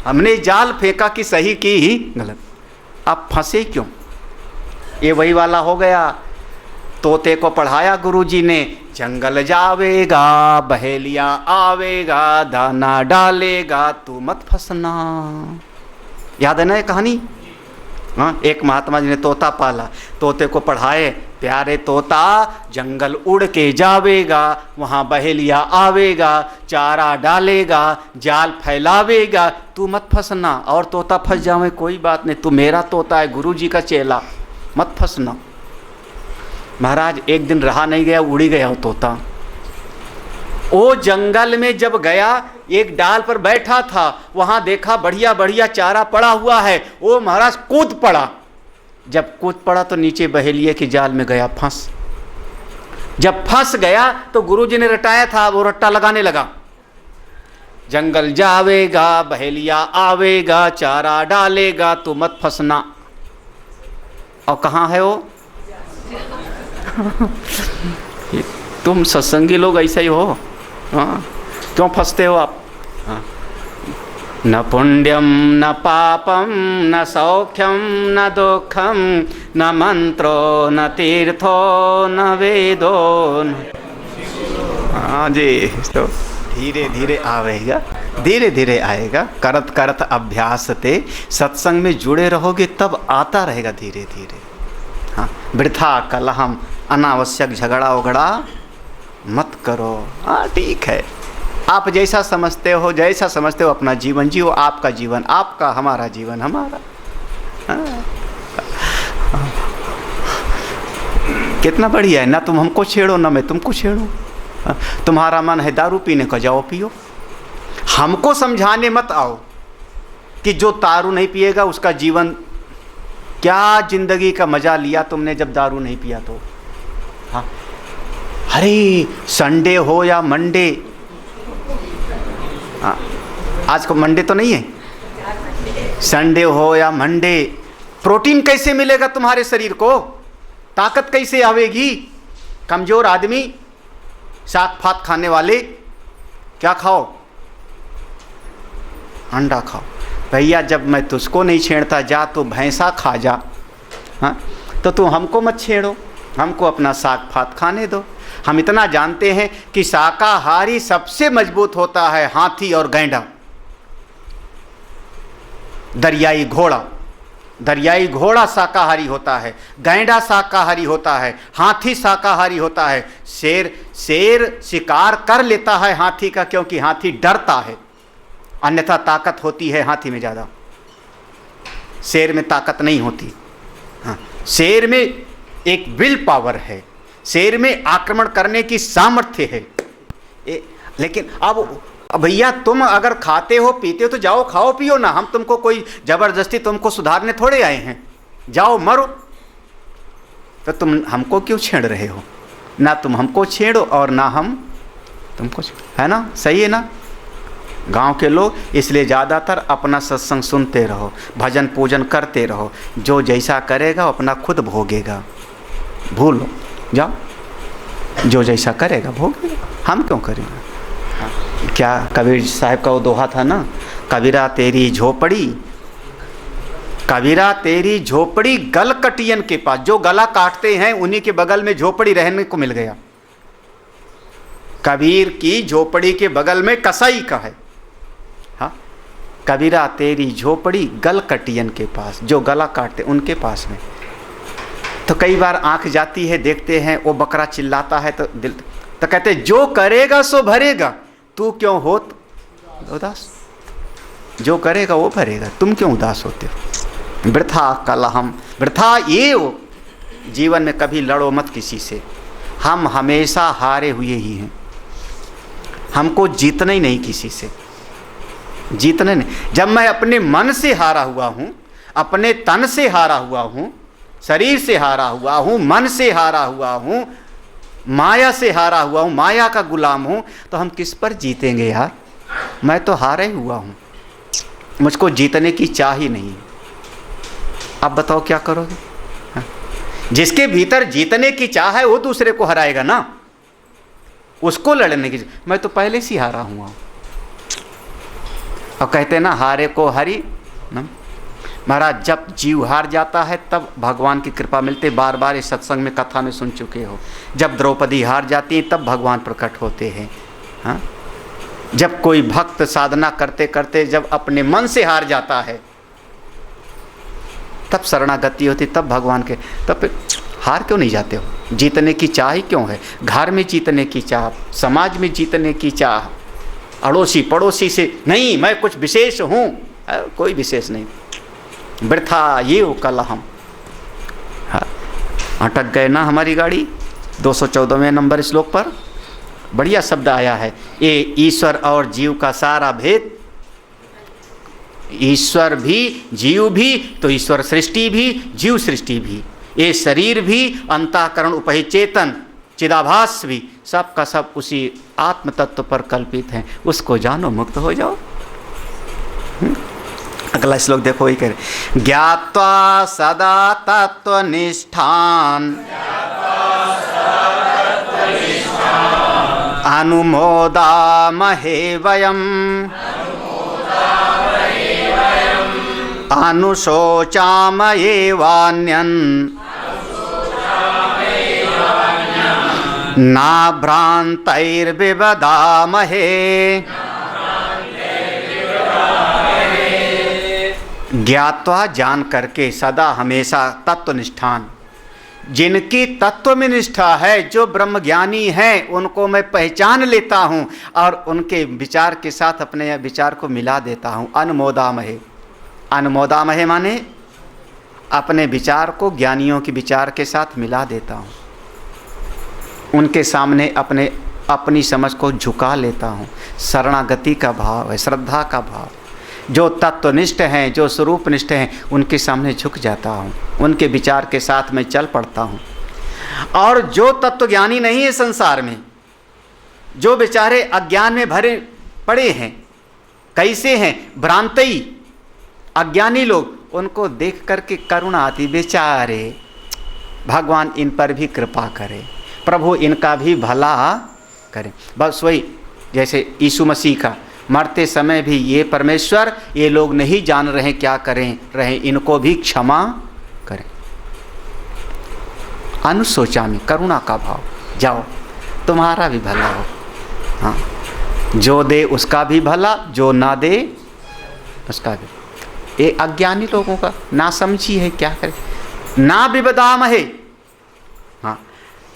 हमने जाल फेंका कि सही की ही गलत। आप फंसे क्यों? ये वही वाला हो गया। तोते को पढ़ाया गुरुजी ने, जंगल जावेगा बहेलिया आवेगा, दाना डालेगा तू मत फंसना। याद है ना ये कहानी? हाँ, एक महात्मा जी ने तोता पाला, तोते को पढ़ाए, प्यारे तोता जंगल उड़ के जावेगा, वहाँ बहेलिया आवेगा, चारा डालेगा, जाल फैलावेगा, तू मत फंसना। और तोता फंस जावे कोई बात नहीं, तू मेरा तोता है, गुरुजी का चेला, मत फंसना। महाराज एक दिन रहा नहीं गया, उड़ी गया वो तोता। वो जंगल में जब गया, एक डाल पर बैठा था, वहां देखा बढ़िया बढ़िया चारा पड़ा हुआ है, वो महाराज कूद पड़ा। जब कूद पड़ा तो नीचे बहेलिए के जाल में गया, फंस। जब फंस गया तो गुरुजी ने रटाया था, वो रट्टा लगाने लगा, जंगल जावेगा बहेलिया आवेगा, चारा डालेगा तू मत फंसना। और कहाँ है वो? तुम सत्संगी लोग ऐसे ही हो। हाँ, क्यों फंसते हो आप? हाँ। न पुण्यम न पापम न सौख्यम न दुखम न मंत्रो न तीर्थो न वेदो। हाँ जी, तो धीरे धीरे आवेगा, धीरे धीरे आएगा। करत करत अभ्यास ते, सत्संग में जुड़े रहोगे तब आता रहेगा धीरे धीरे। हाँ, वृथा कलहम, अनावश्यक झगड़ा उगड़ा मत करो। हाँ ठीक है, आप जैसा समझते हो, जैसा समझते हो अपना जीवन जियो, आपका जीवन आपका, हमारा जीवन हमारा। हाँ। कितना बढ़िया है ना, तुम हमको छेड़ो ना मैं तुमको छेड़ूं। हाँ। तुम्हारा मन है दारू पीने का, जाओ पियो। हमको समझाने मत आओ कि जो दारू नहीं पिएगा उसका जीवन, क्या जिंदगी का मजा लिया तुमने जब दारू नहीं पिया तो। हाँ, अरे संडे हो या मंडे, हाँ आज को मंडे तो नहीं है, संडे हो या मंडे, प्रोटीन कैसे मिलेगा तुम्हारे शरीर को? ताकत कैसे आवेगी? कमजोर आदमी, साग फात खाने वाले, क्या खाओ? अंडा खाओ। भैया जब मैं तुझको नहीं छेड़ता, जा तो भैंसा खा जा। हाँ, तो तू हमको मत छेड़ो, हमको अपना साग फात खाने दो। हम इतना जानते हैं कि शाकाहारी सबसे मजबूत होता है हाथी और गैंडा, दरियाई घोड़ा, दरियाई घोड़ा शाकाहारी होता है, गैंडा शाकाहारी होता है, हाथी शाकाहारी होता है। शेर शिकार कर लेता है हाथी का, क्योंकि हाथी डरता है, अन्यथा ताकत होती है हाथी में ज़्यादा, शेर में ताकत नहीं होती। हाँ, शेर में एक विल पावर है, शेर में आक्रमण करने की सामर्थ्य है। लेकिन अब भैया तुम अगर खाते हो पीते हो तो जाओ खाओ पियो ना, हम तुमको कोई जबरदस्ती तुमको सुधारने थोड़े आए हैं, जाओ मरो। तो तुम हमको क्यों छेड़ रहे हो? ना तुम हमको छेड़ो और ना हम तुमको, है ना? सही है ना? गांव के लोग इसलिए ज़्यादातर अपना सत्संग सुनते रहो, भजन पूजन करते रहो, जो जैसा करेगा अपना खुद भोगेगा। भूलो जाओ, जो जैसा करेगा भोगेगा, हम क्यों करेंगे? क्या कबीर साहब का वो दोहा था ना, कबीरा तेरी झोपड़ी, कबीरा तेरी झोपड़ी गल कटियन के पास। जो गला काटते हैं उन्हीं के बगल में झोपड़ी रहने को मिल गया। कबीर की झोपड़ी के बगल में कसाई का है। हाँ, कबीरा तेरी झोपड़ी गल कटियन के पास, जो गला काटते उनके पास में। तो कई बार आंख जाती है, देखते हैं वो बकरा चिल्लाता है तो दिल, तो कहते जो करेगा सो भरेगा, तू क्यों हो उदास? जो करेगा वो भरेगा, तुम क्यों उदास होते हो? वृथा कलहम, वृथा ये हो। जीवन में कभी लड़ो मत किसी से, हम हमेशा हारे हुए ही हैं, हमको जीतना ही नहीं किसी से, जीतना नहीं। जब मैं अपने मन से हारा हुआ हूँ, अपने तन से हारा हुआ हूँ, शरीर से हारा हुआ हूँ, मन से हारा हुआ हूँ, माया से हारा हुआ हूँ, माया का गुलाम हूँ, तो हम किस पर जीतेंगे यार? मैं तो हारे हुआ हूँ, मुझको जीतने की चाह ही नहीं। अब बताओ क्या करोगे? हाँ? जिसके भीतर जीतने की चाह है वो दूसरे को हराएगा ना, उसको लड़ने की। मैं तो पहले से हारा हुआ हूँ। और कहते ना हारे को हरी ना। महाराज जब जीव हार जाता है तब भगवान की कृपा मिलती। बार बार इस सत्संग में कथा में सुन चुके हो, जब द्रौपदी हार जाती है तब भगवान प्रकट होते हैं। हाँ, जब कोई भक्त साधना करते करते जब अपने मन से हार जाता है तब शरणागति होती, तब भगवान के। तब फिर हार क्यों नहीं जाते हो? जीतने की चाह ही क्यों है? घर में जीतने की चाह, समाज में जीतने की चाह, अड़ोसी पड़ोसी से नहीं मैं कुछ विशेष हूँ, कोई विशेष नहीं। वृथा ये हो कलहम। हाँ, अटक गए ना हमारी गाड़ी 214वें नंबर श्लोक पर बढ़िया शब्द आया है, ये ईश्वर और जीव का सारा भेद। ईश्वर भी जीव भी, तो ईश्वर सृष्टि भी जीव सृष्टि भी, ये शरीर भी अंतःकरण उपहित चेतन चिदाभास भी, सब का सब उसी आत्म तत्व पर कल्पित है। उसको जानो, मुक्त हो जाओ। अगला श्लोक देखो, वही कह रहे, ज्ञात्वा सदा तत्वनिष्ठान अनुमोदामहे वयम् अनुशोचामयेवान्यन् नाभ्रान्तैर्विवदामहे ज्ञात्वा जान करके सदा हमेशा तत्वनिष्ठान, जिनकी तत्व में निष्ठा है, जो ब्रह्म ज्ञानी हैं उनको मैं पहचान लेता हूँ और उनके विचार के साथ अपने विचार को मिला देता हूँ। अनुमोदामहे, अनुमोदामहे माने अपने विचार को ज्ञानियों के विचार के साथ मिला देता हूँ, उनके सामने अपनी समझ को झुका लेता हूँ। शरणागति का भाव है, श्रद्धा का भाव। जो तत्वनिष्ठ हैं, जो स्वरूपनिष्ठ हैं, उनके सामने झुक जाता हूँ, उनके विचार के साथ मैं चल पड़ता हूँ। और जो तत्वज्ञानी नहीं है संसार में, जो बेचारे अज्ञान में भरे पड़े हैं, कैसे हैं? भ्रांतई अज्ञानी लोग, उनको देख करके करुणा आती, बेचारे भगवान इन पर भी कृपा करे, प्रभु इनका भी भला करे। बस वही जैसे यीशु मसीह का मरते समय भी, ये परमेश्वर ये लोग नहीं जान रहे क्या करें रहे, इनको भी क्षमा करें। अनुशोचा में करुणा का भाव, जाओ तुम्हारा भी भला हो। हाँ, जो दे उसका भी भला, जो ना दे उसका भी। ये अज्ञानी लोगों का ना समझी है, क्या करें। ना विबदामहे, हाँ,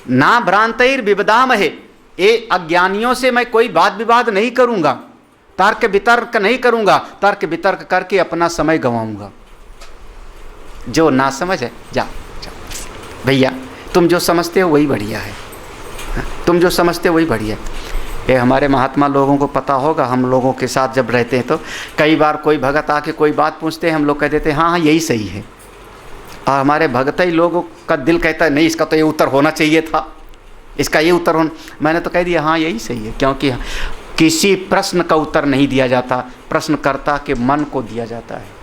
ना भ्रांतैर विबदामहे, ये अज्ञानियों से मैं कोई वाद विवाद नहीं करूंगा, तर्क वितर्क नहीं करूंगा, तर्क वितर्क करके अपना समय गंवाऊंगा। जो ना समझ है जा भैया, तुम जो समझते हो वही बढ़िया है, तुम जो समझते हो वही बढ़िया है। ये हमारे महात्मा लोगों को पता होगा, हम लोगों के साथ जब रहते हैं तो कई बार कोई भगत आके कोई बात पूछते हैं, हम लोग कह देते हैं हाँ हाँ यही सही है, और हमारे भगत ही लोगों का दिल कहता है नहीं इसका तो ये उत्तर होना चाहिए था, इसका ये उत्तर होना। मैंने तो कह दिया हाँ यही सही है, क्योंकि किसी प्रश्न का उत्तर नहीं दिया जाता, प्रश्नकर्ता के मन को दिया जाता है।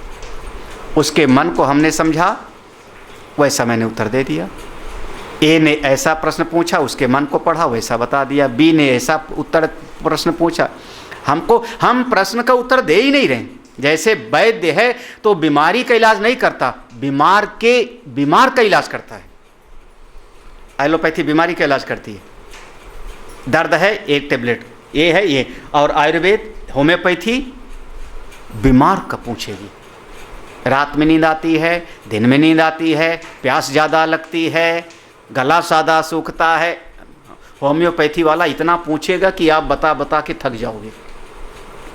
उसके मन को हमने समझा, वैसा मैंने उत्तर दे दिया। ए ने ऐसा प्रश्न पूछा, उसके मन को पढ़ा, वैसा बता दिया। बी ने ऐसा उत्तर प्रश्न पूछा, हम प्रश्न का उत्तर दे ही नहीं रहे। जैसे वैद्य है तो बीमारी का इलाज नहीं करता, बीमार का इलाज करता है। एलोपैथी बीमारी का इलाज करती है, दर्द है एक टेबलेट, ये है ये। और आयुर्वेद होम्योपैथी बीमार का पूछेगी, रात में नींद आती है, दिन में नींद आती है, प्यास ज़्यादा लगती है, गला सादा सूखता है, होम्योपैथी वाला इतना पूछेगा कि आप बता बता के थक जाओगे,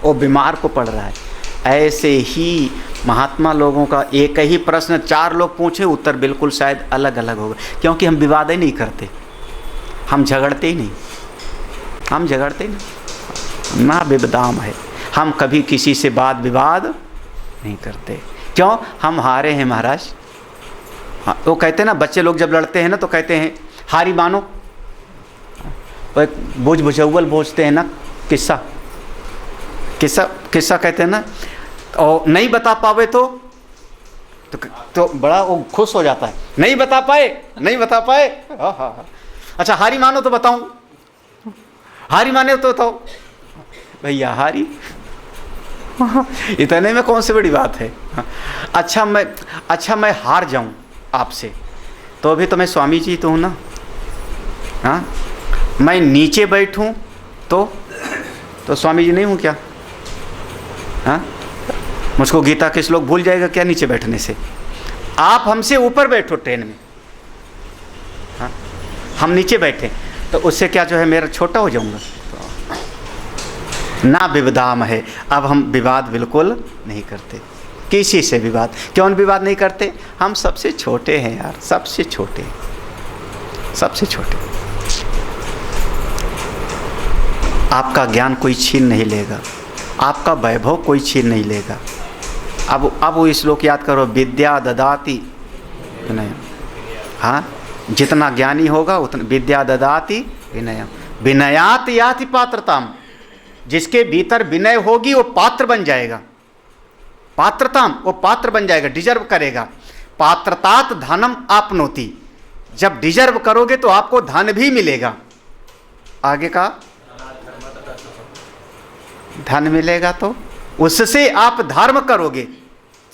वो बीमार को पड़ रहा है। ऐसे ही महात्मा लोगों का एक ही प्रश्न 4 लोग पूछे, उत्तर बिल्कुल शायद अलग अलग होगा, क्योंकि हम विवाद ही नहीं करते, हम झगड़ते ही नहीं, हम झगड़ते ही नहीं, ना विबदाम है, हम कभी किसी से वाद विवाद नहीं करते। क्यों? हम हारे हैं महाराज। हाँ, वो कहते हैं ना, बच्चे लोग जब लड़ते हैं ना तो कहते हैं हारी मानो, बुझ बुझौल बोझते हैं ना, किस्सा कहते हैं ना, और नहीं बता पावे तो बड़ा वो खुश हो जाता है, नहीं बता पाए। हाँ। अच्छा हारी मानो तो बताऊं, हारी माने तो बताओ भैया, हारी इतने में कौन सी बड़ी बात है। अच्छा मैं हार जाऊं आपसे तो अभी तो मैं स्वामी जी तो हूँ ना, हाँ, मैं नीचे बैठूं तो स्वामी जी नहीं हूँ क्या? हाँ, मुझको गीता के श्लोक भूल जाएगा क्या नीचे बैठने से? आप हमसे ऊपर बैठो ट्रेन में, हाँ, हम नीचे बैठे तो उससे क्या जो है मेरा छोटा हो जाऊंगा? ना विवादाम है। अब हम विवाद बिल्कुल नहीं करते, किसी से विवाद। क्यों विवाद नहीं करते? हम सबसे छोटे हैं यार, सबसे छोटे। आपका ज्ञान कोई छीन नहीं लेगा, आपका वैभव कोई छीन नहीं लेगा। अब वो श्लोक याद करो, विद्या ददाति विनयम। हाँ, जितना ज्ञानी होगा उतना विद्या ददाति विनयम, विनयात याति पात्रताम। जिसके भीतर विनय होगी वो पात्र बन जाएगा, पात्रताम, वो पात्र बन जाएगा, डिजर्व करेगा। पात्रतात धनम आपनोति, जब डिजर्व करोगे तो आपको धन भी मिलेगा। आगे का धन मिलेगा तो उससे आप धर्म करोगे,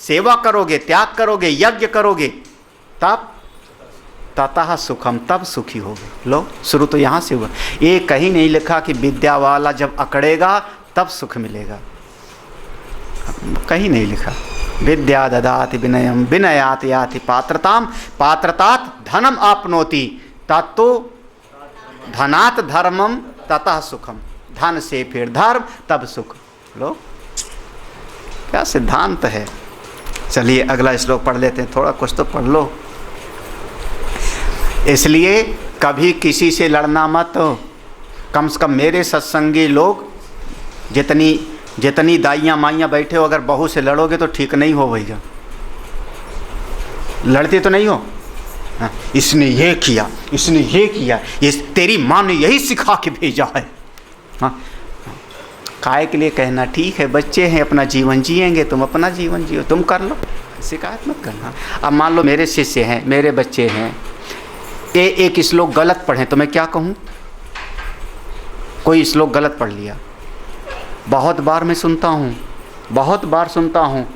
सेवा करोगे, त्याग करोगे, यज्ञ करोगे, तब ततः सुखम, तब सुखी होगे। लो, शुरू तो यहाँ से हुआ। ये कहीं नहीं लिखा कि विद्या वाला जब अकड़ेगा तब सुख मिलेगा, कहीं नहीं लिखा। विद्या ददाति विनयम, विनयात याति पात्रताम, पात्रतात धनम आपनोति, तत्तो धनात् धर्मम ततः सुखम। धन से फिर धर्म, तब सुख। लो, क्या सिद्धांत है। चलिए अगला श्लोक पढ़ लेते हैं, थोड़ा कुछ तो पढ़ लो। इसलिए कभी किसी से लड़ना मत। कम से कम मेरे सत्संगी लोग, जितनी दाइयाँ माइयाँ बैठे हो, अगर बहू से लड़ोगे तो ठीक नहीं हो भैया। लड़ते तो नहीं हो, हाँ, इसने ये किया, इसने ये किया, ये तेरी माँ ने यही सिखा के भेजा है। हाँ, काय के लिए कहना? ठीक है, बच्चे हैं, अपना जीवन जिएंगे, तुम अपना जीवन जियो, तुम कर लो, शिकायत मत करना। अब मान लो मेरे शिष्य हैं, मेरे बच्चे हैं, एक श्लोक गलत पढ़ें तो मैं क्या कहूँ? कोई श्लोक गलत पढ़ लिया, बहुत बार मैं सुनता हूँ, बहुत बार सुनता हूँ,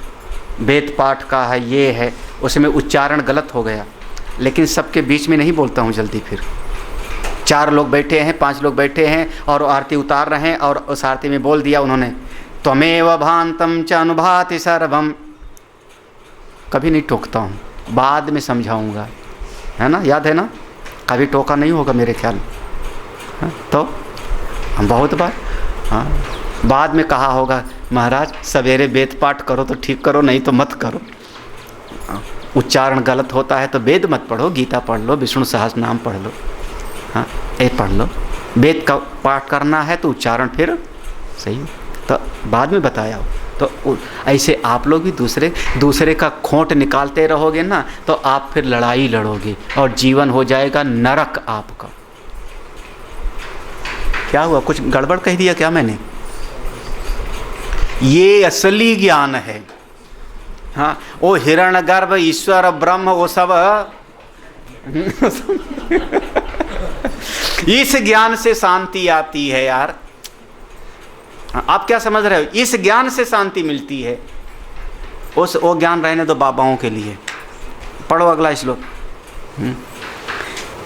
वेद पाठ का है, ये है, उसमें उच्चारण गलत हो गया, लेकिन सबके बीच में नहीं बोलता हूँ जल्दी। फिर 4 लोग बैठे हैं, 5 लोग बैठे हैं और आरती उतार रहे हैं, और उस आरती में बोल दिया उन्होंने, त्वमेव भांतम च अनुभाति सर्वम, कभी नहीं टोकता हूँ, बाद में समझाऊंगा, है ना, याद है ना, कभी टोका नहीं होगा मेरे ख्याल में। हाँ, तो हम बहुत बार बाद में कहा होगा, महाराज सवेरे वेद पाठ करो तो ठीक करो, नहीं तो मत करो। उच्चारण गलत होता है तो वेद मत पढ़ो, गीता पढ़ लो, विष्णु सहस्त्र नाम पढ़ लो, हाँ ये पढ़ लो। वेद का पाठ करना है तो उच्चारण फिर सही, तो बाद में बताया हो। तो ऐसे आप लोग भी दूसरे का खोट निकालते रहोगे ना, तो आप फिर लड़ाई लड़ोगे और जीवन हो जाएगा नरक आपका। क्या हुआ, कुछ गड़बड़ कह दिया क्या मैंने? ये असली ज्ञान है। हाँ, वो हिरण्यगर्भ, ईश्वर, ब्रह्म, वो सब इस ज्ञान से शांति आती है यार। आप क्या समझ रहे हो? इस ज्ञान से शांति मिलती है। वो ज्ञान रहने दो बाबाओं के लिए। पढ़ो अगला श्लोक।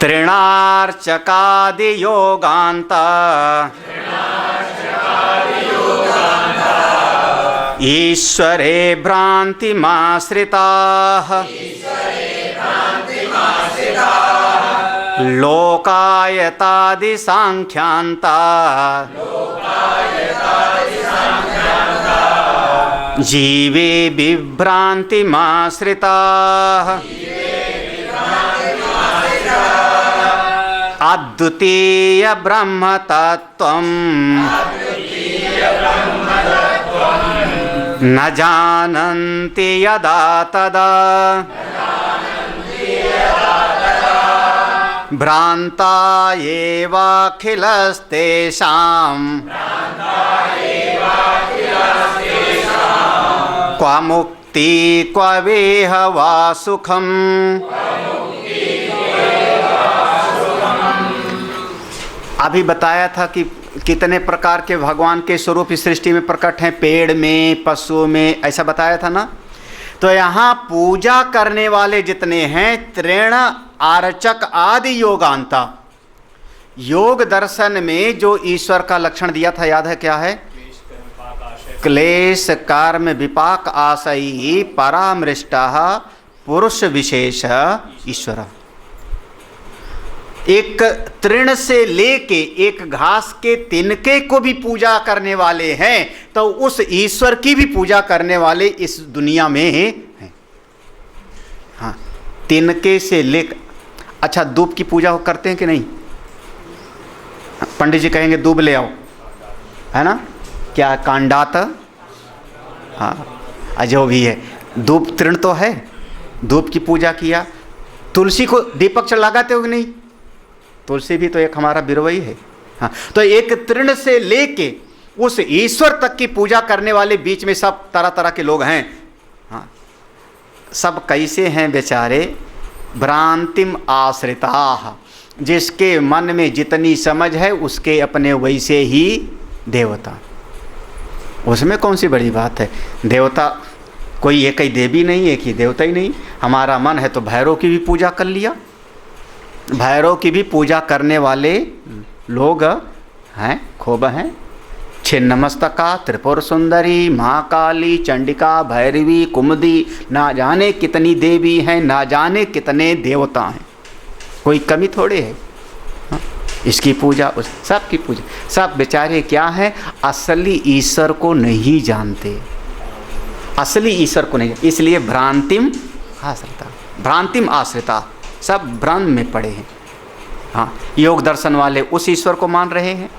तृणार्चकादि योगांता ईश्वरे भ्रांतिमाश्रिताः लोकायतादि सांख्यांता जीवे विभ्रांतिमाश्रिताः अद्वितीय ब्रह्म तत्त्वम् न जानन्ति यदा तदा भ्रान्ता एवाखिलस्तेषाम् क्व मुक्ति क्व वेह वा सुखम्। अभी बताया था कि कितने प्रकार के भगवान के स्वरूप इस सृष्टि में प्रकट हैं, पेड़ में, पशु में, ऐसा बताया था ना। तो यहाँ पूजा करने वाले जितने हैं, तृण आर्चक आदि योगांता, योग दर्शन में जो ईश्वर का लक्षण दिया था, याद है क्या है? क्लेश कर्म विपाक आशयी परामृष्टः पुरुष विशेष ईश्वर। एक तृण से लेके एक घास के तिनके को भी पूजा करने वाले हैं, तो उस ईश्वर की भी पूजा करने वाले इस दुनिया में हैं। हाँ, तिनके से लेकर, अच्छा दूब की पूजा करते हैं कि नहीं? पंडित जी कहेंगे दूब ले आओ, है ना, क्या कांडात, हाँ जो भी है, दूब तृण तो है, दूब की पूजा किया। तुलसी को दीपक लगाते हो कि नहीं? तुलसी भी तो एक हमारा बिरवई है। हाँ, तो एक तृण से लेके उस ईश्वर तक की पूजा करने वाले बीच में सब तरह तरह के लोग हैं। हाँ, सब कैसे हैं बेचारे? भ्रांतिम आश्रिता, जिसके मन में जितनी समझ है उसके अपने वैसे ही देवता। उसमें कौन सी बड़ी बात है? देवता कोई एक ही देवी नहीं, एक ही देवता ही नहीं। हमारा मन है तो भैरव की भी पूजा कर लिया। भैरव की भी पूजा करने वाले लोग हैं, खूब हैं। छिन्नमस्तका, त्रिपुर सुंदरी, महाकाली, चंडिका, भैरवी, कुमुदी, ना जाने कितनी देवी हैं, ना जाने कितने देवता हैं, कोई कमी थोड़े है। हाँ? इसकी पूजा, उस सब की पूजा। सब बेचारे क्या हैं? असली ईश्वर को नहीं जानते, असली ईश्वर को नहीं, इसलिए भ्रांतिम आश्रिता, भ्रांतिम आश्रिता, सब भ्रम में पड़े हैं। हाँ, योग दर्शन वाले उस ईश्वर को मान रहे हैं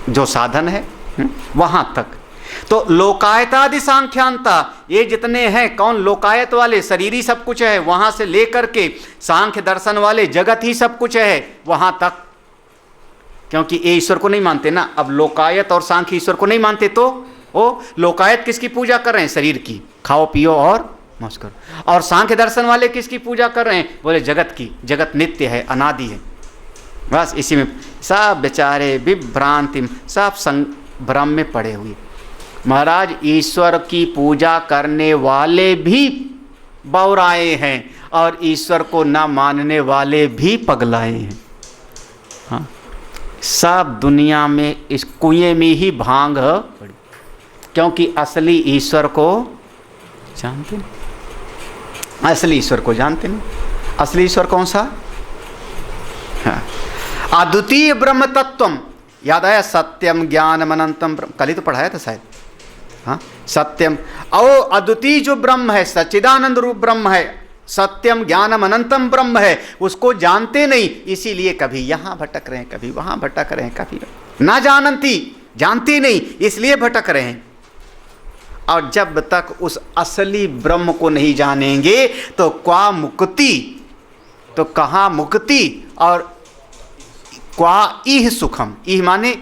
जो साधन है, वहाँ तक। तो लोकायतादि सांख्यांता, ये जितने हैं कौन? लोकायत वाले, शरीरी सब कुछ है, वहाँ से लेकर के सांख्य दर्शन वाले जगत ही सब कुछ है, वहाँ तक। क्योंकि ये ईश्वर को नहीं मानते ना। अब लोकायत और सांख्य ईश्वर को नहीं मानते तो वो लोकायत किसकी पूजा कर रहे हैं? शरीर की, खाओ पियो और मौज करो। और सांख्य दर्शन वाले किसकी पूजा कर रहे हैं? बोले जगत की। जगत नित्य है, अनादि है। बस इसी में सब बेचारे विभ्रांति, सब भ्रम में पड़े हुए। महाराज, ईश्वर की पूजा करने वाले भी बौराए हैं और ईश्वर को न मानने वाले भी पगलाए हैं। हाँ, सब दुनिया में इस कुएं में ही भांग पड़ी, क्योंकि असली ईश्वर को जानते नहीं। असली ईश्वर को जानते नहीं। असली ईश्वर कौन सा? हाँ। अद्वितीय ब्रह्म तत्वम, याद आया? सत्यम ज्ञानम अनंतम ब्रह्म, कल ही तो पढ़ाया था शायद। हाँ, सत्यम, और अद्वितीय जो ब्रह्म है, सच्चिदानंद रूप ब्रह्म है, सत्यम ज्ञानम अनंतम ब्रह्म है, उसको जानते नहीं, इसीलिए कभी यहाँ भटक रहे हैं, कभी वहाँ भटक रहे हैं, कभी ना जानती, जानती नहीं, इसलिए भटक रहे हैं। और जब तक उस असली ब्रह्म को नहीं जानेंगे तो क्या मुक्ति, तो कहाँ मुक्ति, और क्या इह सुखम, इह माने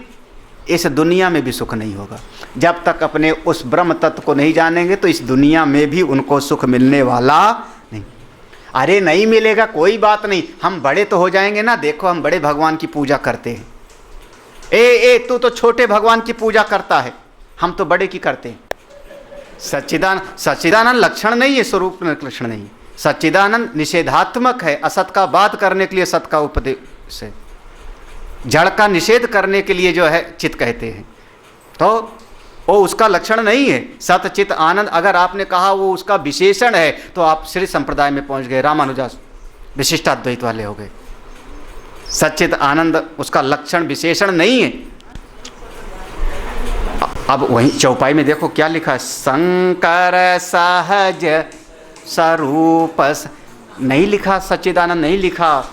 इस दुनिया में भी सुख नहीं होगा। जब तक अपने उस ब्रह्म तत्व को नहीं जानेंगे तो इस दुनिया में भी उनको सुख मिलने वाला नहीं। अरे नहीं मिलेगा, कोई बात नहीं, हम बड़े तो हो जाएंगे ना। देखो हम बड़े भगवान की पूजा करते हैं। ए तू तो छोटे भगवान की पूजा करता है, हम तो बड़े की करते हैं। सच्चिदानंद लक्षण नहीं है, स्वरूप लक्षण नहीं है। सच्चिदानंद निषेधात्मक है, असत का बात करने के लिए सत का उपदेश है, जड़ का निषेध करने के लिए जो है चित कहते हैं, तो वो उसका लक्षण नहीं है। सत चित आनंद अगर आपने कहा वो उसका विशेषण है तो आप श्री संप्रदाय में पहुंच गए, रामानुजा विशिष्टाद्वैत वाले हो गए। सच्चित आनंद उसका लक्षण विशेषण नहीं है। अब वहीं चौपाई में देखो क्या लिखा है, शंकर सहज स्वरूप, नहीं लिखा सच्चिदानंद, नहीं लिखा,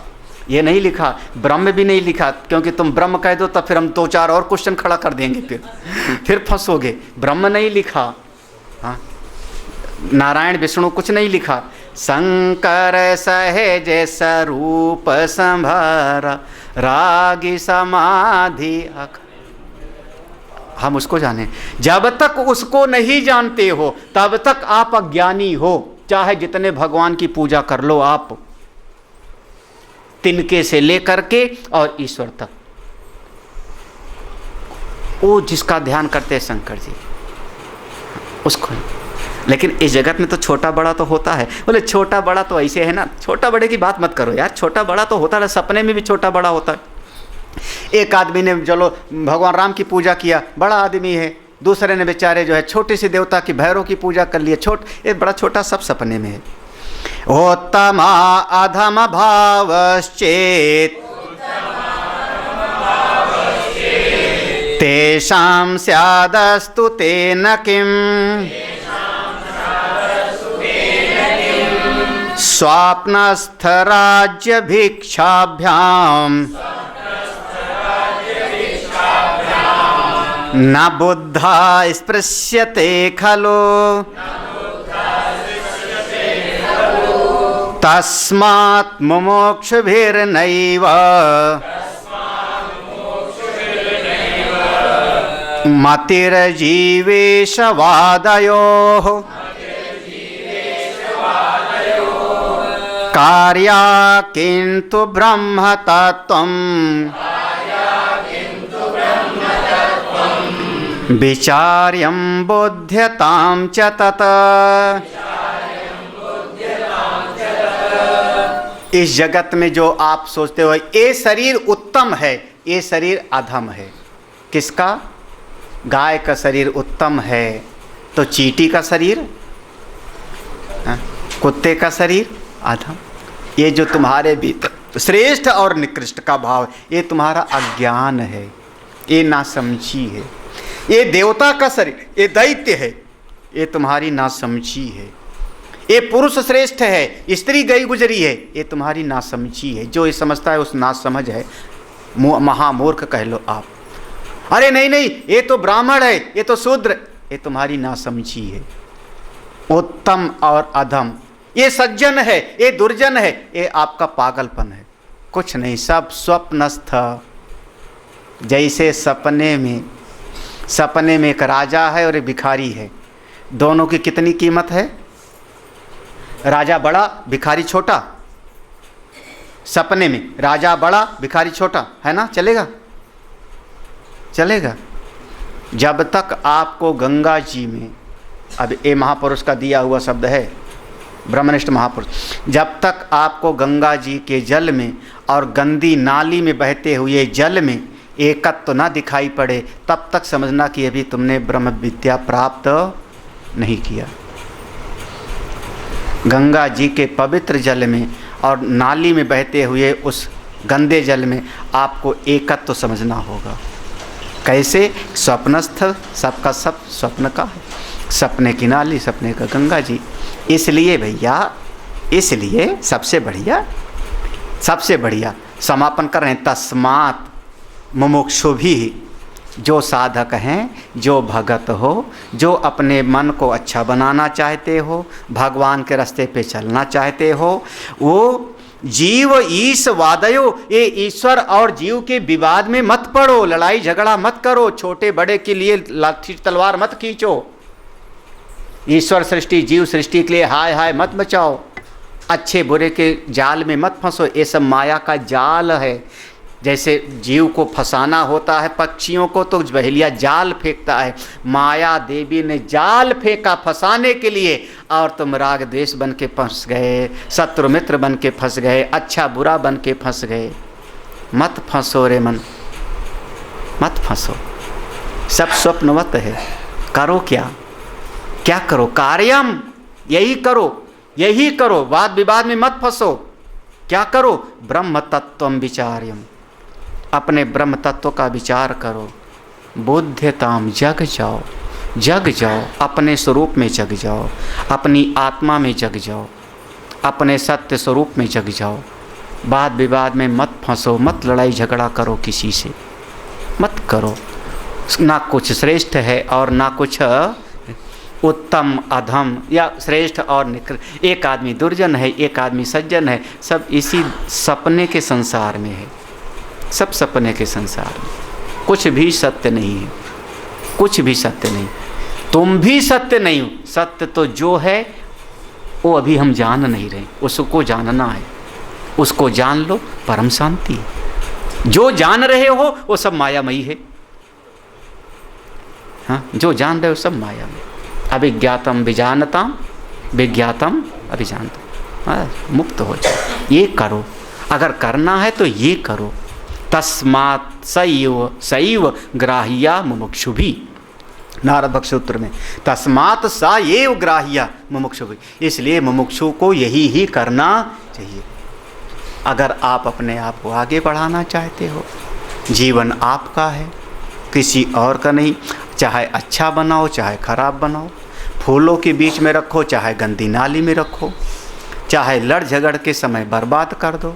ये नहीं लिखा, ब्रह्म भी नहीं लिखा, क्योंकि तुम ब्रह्म कह दो तब फिर हम 2-4 और क्वेश्चन खड़ा कर देंगे, फिर फंसोगे। ब्रह्म नहीं लिखा, हाँ, नारायण विष्णु कुछ नहीं लिखा। शंकर सहज स्वरूप संभारा रागी समाधि, हम उसको जाने। जब तक उसको नहीं जानते हो तब तक आप अज्ञानी हो, चाहे जितने भगवान की पूजा कर लो आप, तिनके से लेकर के और ईश्वर तक। वो जिसका ध्यान करते हैं शंकर जी, उसको। लेकिन इस जगत में तो छोटा बड़ा तो होता है। बोले छोटा बड़ा तो ऐसे है ना, छोटा बड़े की बात मत करो यार, छोटा बड़ा तो होता है, सपने में भी छोटा बड़ा होता है। एक आदमी ने चलो भगवान राम की पूजा किया, बड़ा आदमी है, दूसरे ने बेचारे जो है छोटे से देवता की भैरव की पूजा कर लिया, ये बड़ा छोटा, सब सपने में है। उत्तमा अधम भावश्चेत तेषां स्यादस्तु तेन किम् स्वाप्नस्थ राज्य भिक्षाभ्याम न बुद्धा स्पृश्यते खलु तस्मात् मुमुक्षुभिर्नैव मतिर्जीवेशवादयोः कार्या किन्तु ब्रह्म तत्त्वम् विचार्यं बोध्यतां च तत्। इस जगत में जो आप सोचते हो ये शरीर उत्तम है, ये शरीर अधम है। किसका? गाय का शरीर उत्तम है तो चींटी का शरीर, कुत्ते का शरीर अधम। ये जो तुम्हारे भीतर श्रेष्ठ और निकृष्ट का भाव, ये तुम्हारा अज्ञान है, ये नासमझी है। ये देवता का शरीर, ये दैत्य है, ये तुम्हारी नासमझी है। ये पुरुष श्रेष्ठ है, स्त्री गई गुजरी है, ये तुम्हारी नासमझी है। जो ये समझता है उस नासमझ है, महामूर्ख कह लो आप। अरे नहीं नहीं, ये तो ब्राह्मण है, ये तो शूद्र, ये तुम्हारी नासमझी है। उत्तम और अधम, ये सज्जन है, ये दुर्जन है, ये आपका पागलपन है, कुछ नहीं, सब स्वप्नस्थ। जैसे सपने में एक राजा है और एक भिखारी है, दोनों की कितनी कीमत है? राजा बड़ा भिखारी छोटा। सपने में राजा बड़ा भिखारी छोटा, है ना? चलेगा? चलेगा। जब तक आपको गंगा जी में, अब ये महापुरुष का दिया हुआ शब्द है, ब्रह्मनिष्ठ महापुरुष, जब तक आपको गंगा जी के जल में और गंदी नाली में बहते हुए जल में एकत्व ना दिखाई पड़े, तब तक समझना कि अभी तुमने ब्रह्म विद्या प्राप्त नहीं किया। गंगा जी के पवित्र जल में और नाली में बहते हुए उस गंदे जल में आपको एकत्व तो समझना होगा। कैसे? स्वप्नस्थ सबका सब स्वप्न का है, सपने की नाली सपने का गंगा जी। इसलिए भैया, इसलिए सबसे बढ़िया समापन कर रहे हैं। तस्मात् मुमुक्षु भी, जो साधक हैं, जो भगत हो, जो अपने मन को अच्छा बनाना चाहते हो, भगवान के रास्ते पे चलना चाहते हो, वो जीव ईश वादयो, ये ईश्वर और जीव के विवाद में मत पड़ो, लड़ाई झगड़ा मत करो, छोटे बड़े के लिए लाठी तलवार मत खींचो, ईश्वर सृष्टि जीव सृष्टि के लिए हाय हाय मत बचाओ, अच्छे बुरे के जाल में मत फंसो। ये सब माया का जाल है। जैसे जीव को फंसाना होता है पक्षियों को, तो बहेलिया जाल फेंकता है, माया देवी ने जाल फेंका फंसाने के लिए, और तुम राग द्वेष बन के फंस गए, शत्रु मित्र बन के फंस गए, अच्छा बुरा बन के फंस गए। मत फंसो रे मन, मत फंसो। सब स्वप्नवत है। करो क्या? क्या करो? कार्यम, यही करो, यही करो। वाद विवाद में मत फंसो। क्या करो? ब्रह्म तत्वम विचार्यम, अपने ब्रह्म तत्व का विचार करो। बुद्ध्यताम, जग जाओ, जग जाओ, अपने स्वरूप में जग जाओ, अपनी आत्मा में जग जाओ, अपने सत्य स्वरूप में जग जाओ। वाद विवाद में मत फंसो, मत लड़ाई झगड़ा करो किसी से, मत करो। ना कुछ श्रेष्ठ है और ना कुछ उत्तम अधम या श्रेष्ठ और निकृष्ट। एक आदमी दुर्जन है, एक आदमी सज्जन है, सब इसी सपने के संसार में है, सब सपने के संसार में। कुछ भी सत्य नहीं है, कुछ भी सत्य नहीं। तुम भी सत्य नहीं हो। सत्य तो जो है वो अभी हम जान नहीं रहे, उसको जानना है, उसको जान लो, परम शांति है। जो जान रहे हो वो सब मायामयी है। हाँ, जो जान रहे हो सब मायामयी। अभिज्ञातम विजानताम, विज्ञातम अभिजानताम। मुक्त हो जाओ। ये करो, अगर करना है तो ये करो। तस्मात् सैव ग्राह्या मुमुक्षुभि, नारद भक्त सूत्र में, तस्मात् सा एव ग्राह्या मुमुक्षुभि। इसलिए मुमुक्षु को यही ही करना चाहिए। अगर आप अपने आप को आगे बढ़ाना चाहते हो, जीवन आपका है, किसी और का नहीं। चाहे अच्छा बनाओ चाहे खराब बनाओ, फूलों के बीच में रखो चाहे गंदी नाली में रखो, चाहे लड़ झगड़ के समय बर्बाद कर दो,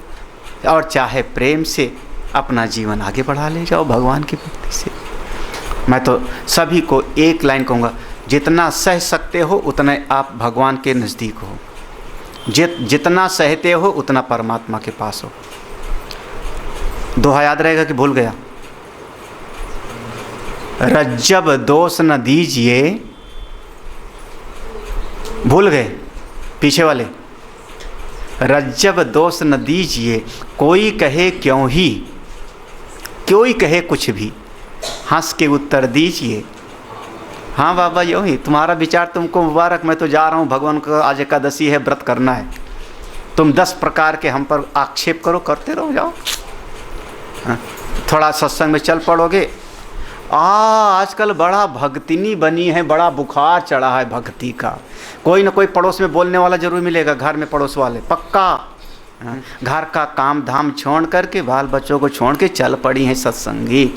और चाहे प्रेम से अपना जीवन आगे बढ़ा ले जाओ भगवान की भक्ति से। मैं तो सभी को एक लाइन कहूँगा, जितना सह सकते हो उतना आप भगवान के नज़दीक हो, जितना सहते हो उतना परमात्मा के पास हो। दोहा याद रहेगा कि भूल गया? रज्जब दोष न दीजिए, भूल गए पीछे वाले? रज्जब दोष न दीजिए, कोई कहे क्यों ही, कोई कहे कुछ भी, हंस के उत्तर दीजिए। हाँ बाबा यूँ ही, तुम्हारा विचार तुमको मुबारक, मैं तो जा रहा हूँ, भगवान का आज एकादशी है, व्रत करना है। तुम 10 प्रकार के हम पर आक्षेप करो, करते रहो, जाओ। हाँ, थोड़ा सत्संग में चल पड़ोगे। आजकल बड़ा भक्तिनी बनी है, बड़ा बुखार चढ़ा है भक्ति का। कोई ना कोई पड़ोस में बोलने वाला जरूर मिलेगा, घर में पड़ोस वाले पक्का। घर का काम धाम छोड़ करके, बाल बच्चों को छोड़ के चल पड़ी हैं सत्संगी।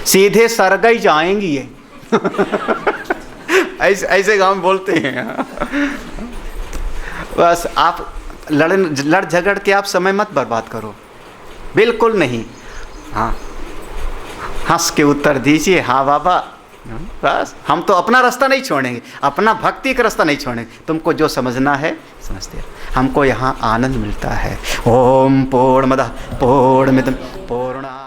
सीधे सरगई जाएंगी ये। ऐसे गाँव में बोलते हैं। बस आप लड़ झगड़ के आप समय मत बर्बाद करो, बिल्कुल नहीं। हाँ, हंस के उत्तर दीजिए, हाँ बाबा। बस हम तो अपना रास्ता नहीं छोड़ेंगे, अपना भक्ति का रास्ता नहीं छोड़ेंगे। तुमको जो समझना है समझते हैं। हमको यहाँ आनंद मिलता है। ओम पूर्णमदः पूर्णमिदं पूर्णात्